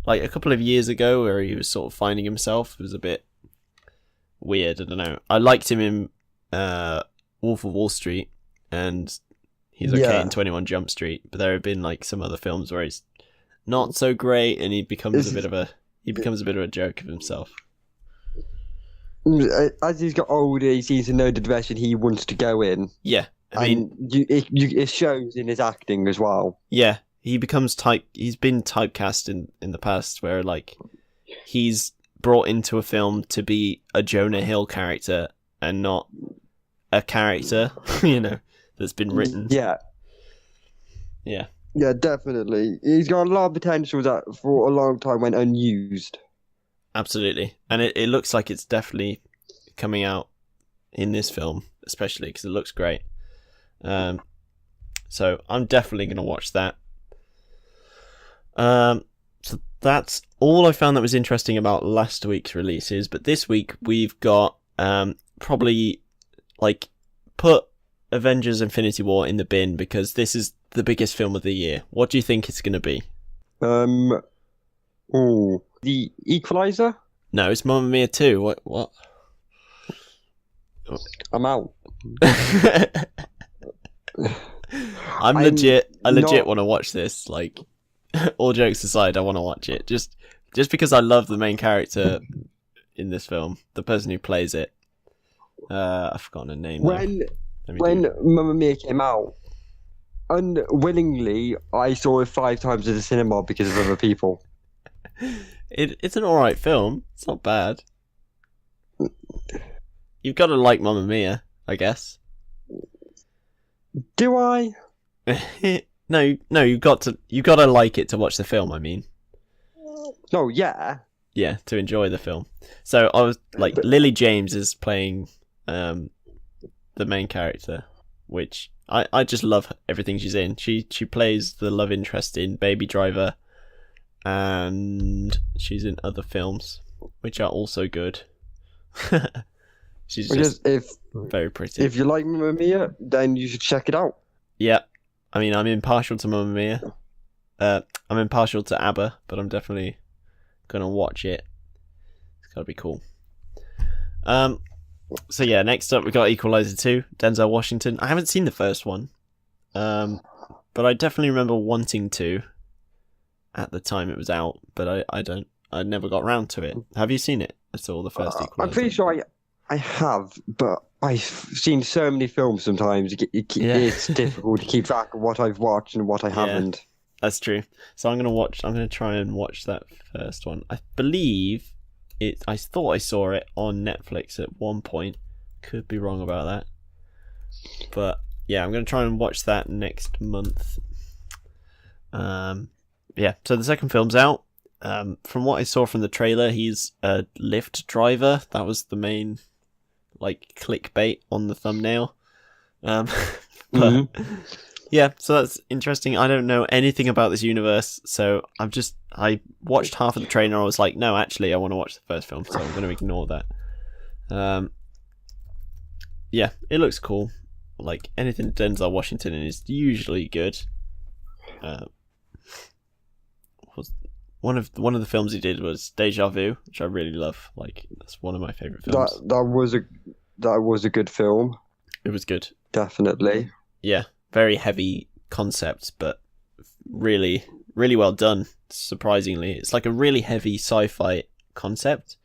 Like a couple of years ago, where he was sort of finding himself, it was a bit weird. I don't know. I liked him in Wolf of Wall Street, and he's okay in 21 Jump Street. But there have been like some other films where he's not so great, and he becomes a bit of a joke of himself. As he's got older, he seems to know the direction he wants to go in. Yeah, I mean, it shows in his acting as well. Yeah, he's been typecast in the past, where like he's brought into a film to be a Jonah Hill character and not a character, that's been written. Yeah. Yeah, definitely. He's got a lot of potential that for a long time went unused. Absolutely. And it looks like it's definitely coming out in this film, especially because it looks great. So I'm definitely going to watch that. So that's all I found that was interesting about last week's releases. But this week we've got probably like put Avengers Infinity War in the bin because this is the biggest film of the year. What do you think it's going to be? The Equalizer? No, it's Mamma Mia 2. What? I'm out. I legit want to watch this. Like, all jokes aside, I want to watch it. Just because I love the main character in this film, the person who plays it. I've forgotten her name. When Mamma Mia came out, unwillingly, I saw it 5 times at the cinema because of other people. It's an alright film. It's not bad. You've got to like Mamma Mia, I guess. Do I? No, you've got to like it to watch the film, I mean. No, yeah. Yeah, to enjoy the film. So I was like, Lily James is playing the main character, which I just love everything she's in. She plays the love interest in Baby Driver, and she's in other films which are also good. She's just very pretty. If you like Mamma Mia, then you should check it out. Yeah, I mean, I'm impartial to Mamma Mia. I'm impartial to ABBA, but I'm definitely gonna watch it. It's gotta be cool. So yeah, next up we got Equalizer 2, Denzel Washington. I haven't seen the first one, but I definitely remember wanting to at the time it was out, but I never got around to it. Have you seen it at all, the first Equalizer? I'm pretty sure I have, but I've seen so many films sometimes, it's difficult to keep track of what I've watched and what I haven't. That's true. So I'm gonna try and watch that first one. I believe I thought I saw it on Netflix at one point. Could be wrong about that. But yeah, I'm gonna try and watch that next month. Yeah, so the second film's out. From what I saw from the trailer, he's a Lyft driver. That was the main clickbait on the thumbnail. But Yeah, so that's interesting. I don't know anything about this universe, so I watched half of the trailer and I was like, no, actually, I want to watch the first film, so I'm going to ignore that. Yeah, it looks cool. Like, anything Denzel Washington in is usually good. One of the films he did was Deja Vu, which I really love. Like, that's one of my favorite films. That was a good film. It was good. Definitely. Yeah, very heavy concept, but really, really well done. Surprisingly, it's like a really heavy sci-fi concept,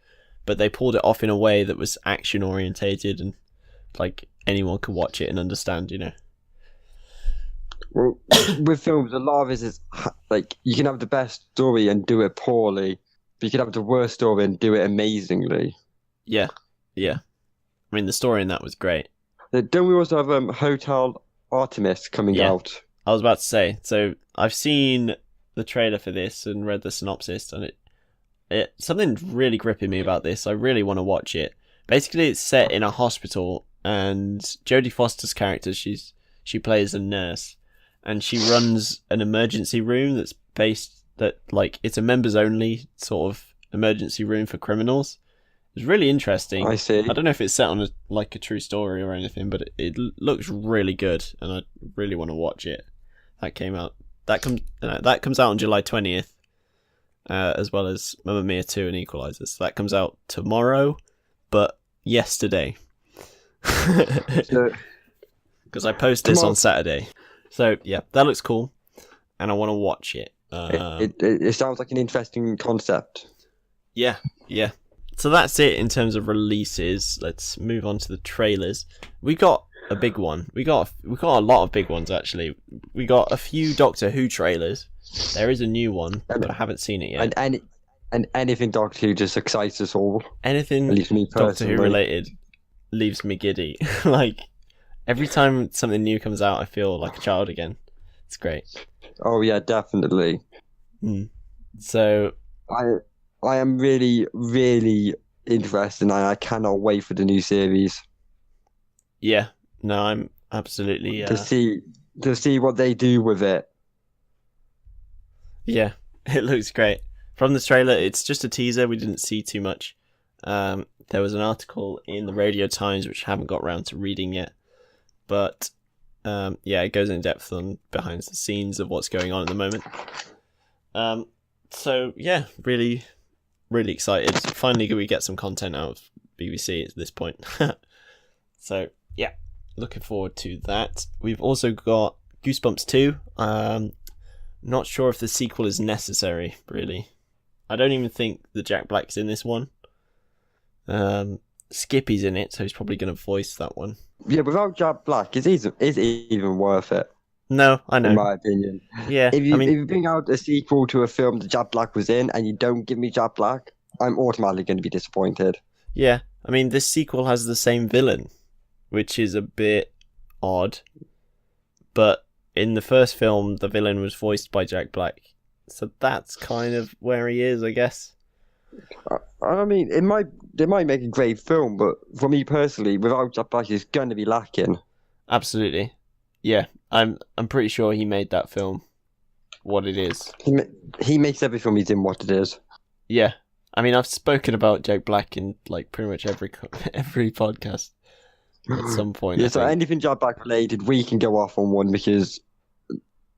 but they pulled it off in a way that was action orientated and like anyone could watch it and understand. Well, with films, a lot of it is like you can have the best story and do it poorly, but you can have the worst story and do it amazingly. Yeah. I mean, the story in that was great. Don't we also have Hotel Artemis coming out? I was about to say. So I've seen the trailer for this and read the synopsis, and it something really gripping me about this. I really want to watch it. Basically, it's set in a hospital, and Jodie Foster's character, she plays a nurse, and she runs an emergency room that's it's a members only sort of emergency room for criminals. It's really interesting. I see. I don't know if it's set on a true story or anything, but it looks really good, and I really want to watch it. That comes out on July 20th, as well as Mamma Mia 2 and Equalizer. So that comes out tomorrow, but yesterday, because I post this on Saturday. So yeah, that looks cool, and I want to watch it. It sounds like an interesting concept. Yeah. So that's it in terms of releases. Let's move on to the trailers. We got a big one. We got a lot of big ones actually. We got a few Doctor Who trailers. There is a new one, but I haven't seen it yet. And anything Doctor Who just excites us all. Anything at least me Doctor Who related leaves me giddy. Like every time something new comes out, I feel like a child again. It's great. Oh yeah, definitely. So I am really, really interested, and I cannot wait for the new series. Yeah, no, I'm absolutely to see what they do with it. Yeah, it looks great. From this trailer, it's just a teaser. We didn't see too much. There was an article in the Radio Times which I haven't got around to reading yet, but it goes in depth on behind the scenes of what's going on at the moment. So yeah, really, really excited. Finally, we get some content out of BBC at this point. So yeah, looking forward to that. We've also got Goosebumps 2. Not sure if the sequel is necessary, really. I don't even think the Jack Black's in this one. Skippy's in it, so he's probably going to voice that one. Yeah, without Jack Black, is it even worth it? No, I know. In my opinion. Yeah, if you bring out a sequel to a film that Jack Black was in and you don't give me Jack Black, I'm automatically going to be disappointed. Yeah, I mean, this sequel has the same villain, which is a bit odd. But in the first film, the villain was voiced by Jack Black. So that's kind of where he is, I guess. I mean, they might make a great film, but for me personally, without Jack Black, it's going to be lacking. Absolutely. Yeah, I'm pretty sure he made that film what it is. He makes every film he's in what it is. Yeah. I mean, I've spoken about Jack Black in like pretty much every podcast at some point. Yeah, so anything Jack Black related, we can go off on one because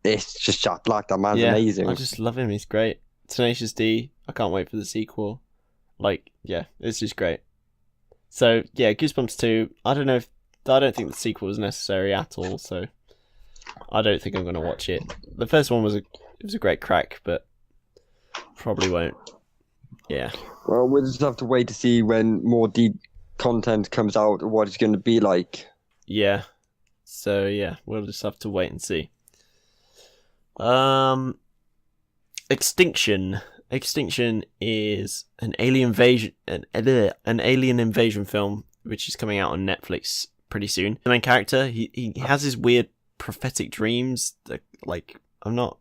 it's just Jack Black. That man's amazing. I just love him. He's great. Tenacious D. I can't wait for the sequel. Like, yeah, it's just great. So yeah, Goosebumps 2. I don't think the sequel was necessary at all. So I don't think I'm going to watch it. The first one was a great crack, but probably won't. Yeah. Well, we'll just have to wait to see when more deep content comes out, what it's going to be like. Yeah. So yeah, we'll just have to wait and see. Extinction. Extinction is an alien invasion film which is coming out on Netflix pretty soon. The main character, he has his weird prophetic dreams. That, like, I'm not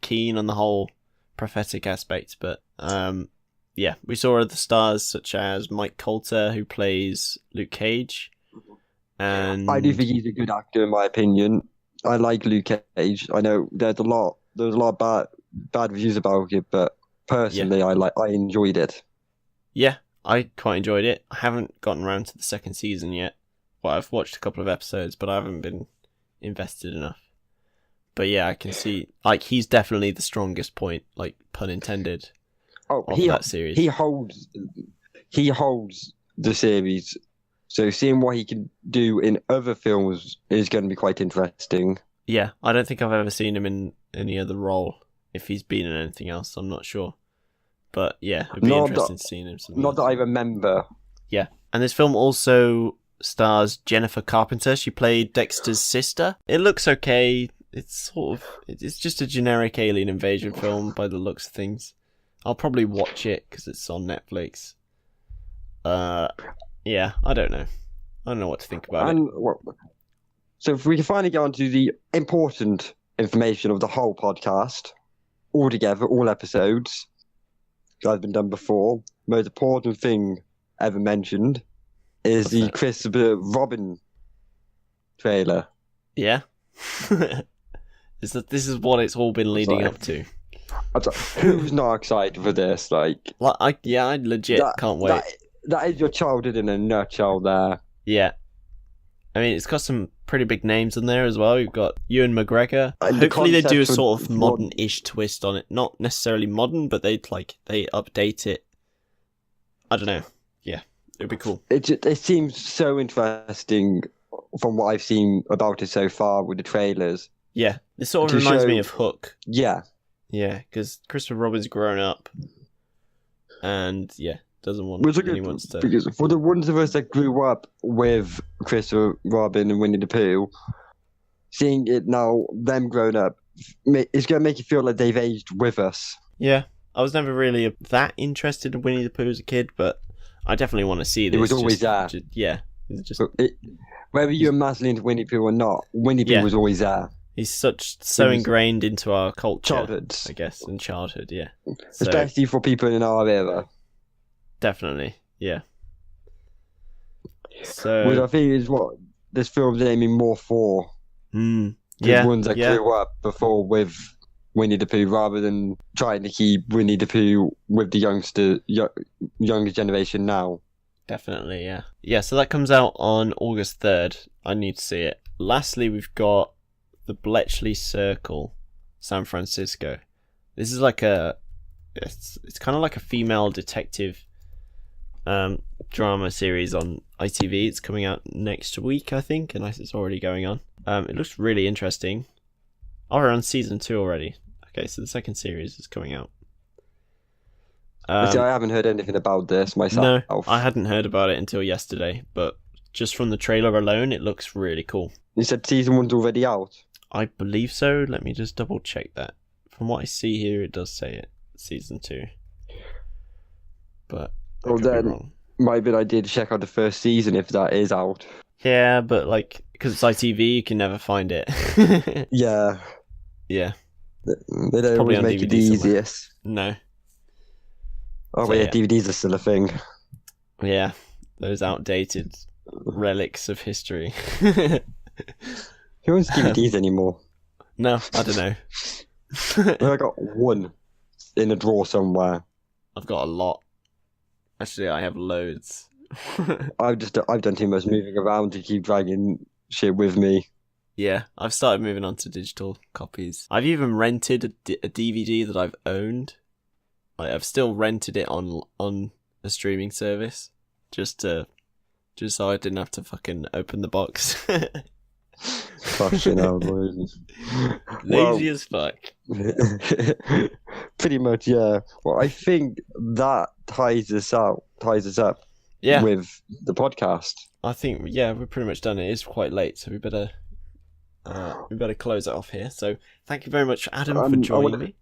keen on the whole prophetic aspect, but yeah, we saw other stars such as Mike Coulter, who plays Luke Cage, and I do think he's a good actor in my opinion. I like Luke Cage. I know there's a lot of bad reviews about it, but personally, I enjoyed it. Yeah, I quite enjoyed it. I haven't gotten around to the second season yet. Well, I've watched a couple of episodes, but I haven't been invested enough. But yeah, I can see, like, he's definitely the strongest point, like, pun intended, of that series. He holds the series. So seeing what he can do in other films is going to be quite interesting. Yeah, I don't think I've ever seen him in any other role. If he's been in anything else, I'm not sure. But yeah, it'd be interesting to see him. Not that I remember. Yeah, and this film also stars Jennifer Carpenter. She played Dexter's sister. It looks okay. It's just a generic alien invasion film by the looks of things. I'll probably watch it because it's on Netflix. Yeah, I don't know. I don't know what to think about it. So if we can finally get on to the important information of the whole podcast, all together, all episodes, that have been done before. Most important thing ever mentioned is the Christopher Robin trailer. Yeah. This is what it's all been leading up to. Who's not excited for this? I legit can't wait. That is your childhood in a nutshell there. Yeah. I mean, it's got some pretty big names in there as well. You've got Ewan McGregor. And hopefully they do a sort of modern-ish twist on it. Not necessarily modern, but they update it. I don't know. Yeah, it'd be cool. It seems so interesting from what I've seen about it so far with the trailers. Yeah, it sort of reminds me of Hook. Yeah. Yeah, because Christopher Robin's grown up. And, yeah, doesn't want anyone to... Because for the ones of us that grew up with Christopher Robin and Winnie the Pooh, seeing it now, them grown up, it's going to make you feel like they've aged with us. Yeah, I was never really that interested in Winnie the Pooh as a kid, but I definitely want to see this. It was always there. Whether you're massively into Winnie the Pooh or not, Winnie the Pooh was always there. He's so ingrained into our culture, childhoods, I guess, and childhood, yeah. Especially for people in our era. Definitely, yeah. So, which I think is what this film's aiming more for. The ones that grew up before with Winnie the Pooh, rather than trying to keep Winnie the Pooh with the younger generation now. Definitely, yeah. Yeah, so that comes out on August 3rd. I need to see it. Lastly, we've got The Bletchley Circle, San Francisco. This is like it's kind of like a female detective drama series on ITV. It's coming out next week, I think, unless it's already going on. It looks really interesting. Oh, we're on season 2 already. Okay, so the second series is coming out. See, I haven't heard anything about this myself. No, I hadn't heard about it until yesterday, but just from the trailer alone, it looks really cool. You said season 1's already out? I believe so. Let me just double check that. From what I see here, it does say it. Season 2. But well, then maybe I did check out the first season if that is out. Yeah, but because it's ITV, you can never find it. Yeah. Yeah. They don't always make it the easiest. No. Oh, so, yeah, DVDs are still a thing. Yeah, those outdated relics of history. Who owns DVDs anymore? No, I don't know. I got one in a drawer somewhere. I've got a lot. Actually, I have loads. I've done too much moving around to keep dragging shit with me. Yeah, I've started moving on to digital copies. I've even rented a DVD that I've owned. I've still rented it on a streaming service just so I didn't have to fucking open the box. Fucking hell, boys. Lazy as fuck. Pretty much, yeah. Well, I think that ties us up with the podcast. I think, we're pretty much done. It is quite late, so we better close it off here. So thank you very much, Adam, for joining me.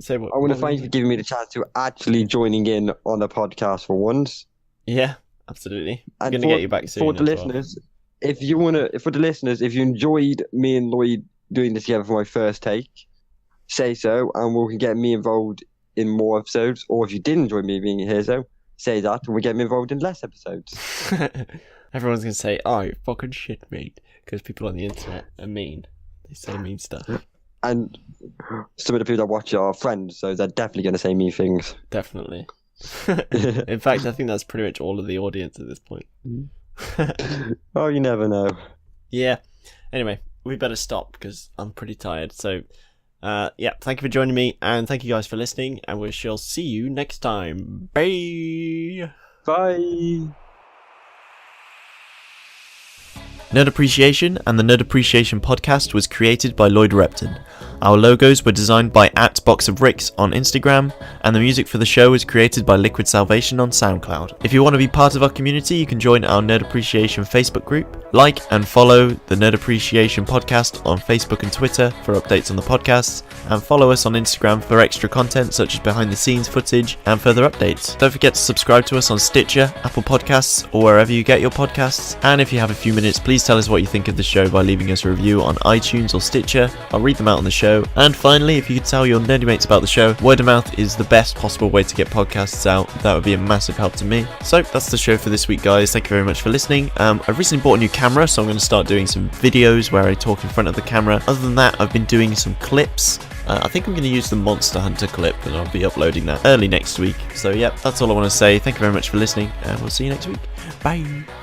I want to thank you for giving me the chance to actually joining in on the podcast for once. Yeah, absolutely. I'm going to get you back soon. For the listeners, if you enjoyed me and Lloyd doing this together for my first take, say so, and we can get me involved in more episodes. Or if you did enjoy me being here, so say that, and we get me involved in less episodes. Everyone's going to say, "Oh, you fucking shit, mate," because people on the internet are mean. They say mean stuff. And some of the people that watch are friends, so they're definitely going to say mean things. Definitely. In fact, I think that's pretty much all of the audience at this point. Oh, you never know. Yeah. Anyway, we better stop because I'm pretty tired. So, yeah, thank you for joining me, and thank you guys for listening, and we shall see you next time. Bye! Bye! Nerd Appreciation and the Nerd Appreciation podcast was created by Lloyd Repton. Our logos were designed by @BoxOfRicks on Instagram, and the music for the show was created by Liquid Salvation on SoundCloud. If you want to be part of our community, you can join our Nerd Appreciation Facebook group, like and follow the Nerd Appreciation podcast on Facebook and Twitter for updates on the podcasts, and follow us on Instagram for extra content such as behind the scenes footage and further updates. Don't forget to subscribe to us on Stitcher, Apple Podcasts, or wherever you get your podcasts, and if you have a few minutes, please tell us what you think of the show by leaving us a review on iTunes or Stitcher. I'll read them out on the show. And finally, if you could tell your nerdy mates about the show, word of mouth is the best possible way to get podcasts out. That would be a massive help to me. So that's the show for this week, guys. Thank you very much for listening. I've recently bought a new camera, so I'm going to start doing some videos where I talk in front of the camera. Other than that, I've been doing some clips. I think I'm going to use the Monster Hunter clip, and I'll be uploading that early next week. So yeah, that's all I want to say. Thank you very much for listening, and we'll see you next week. Bye!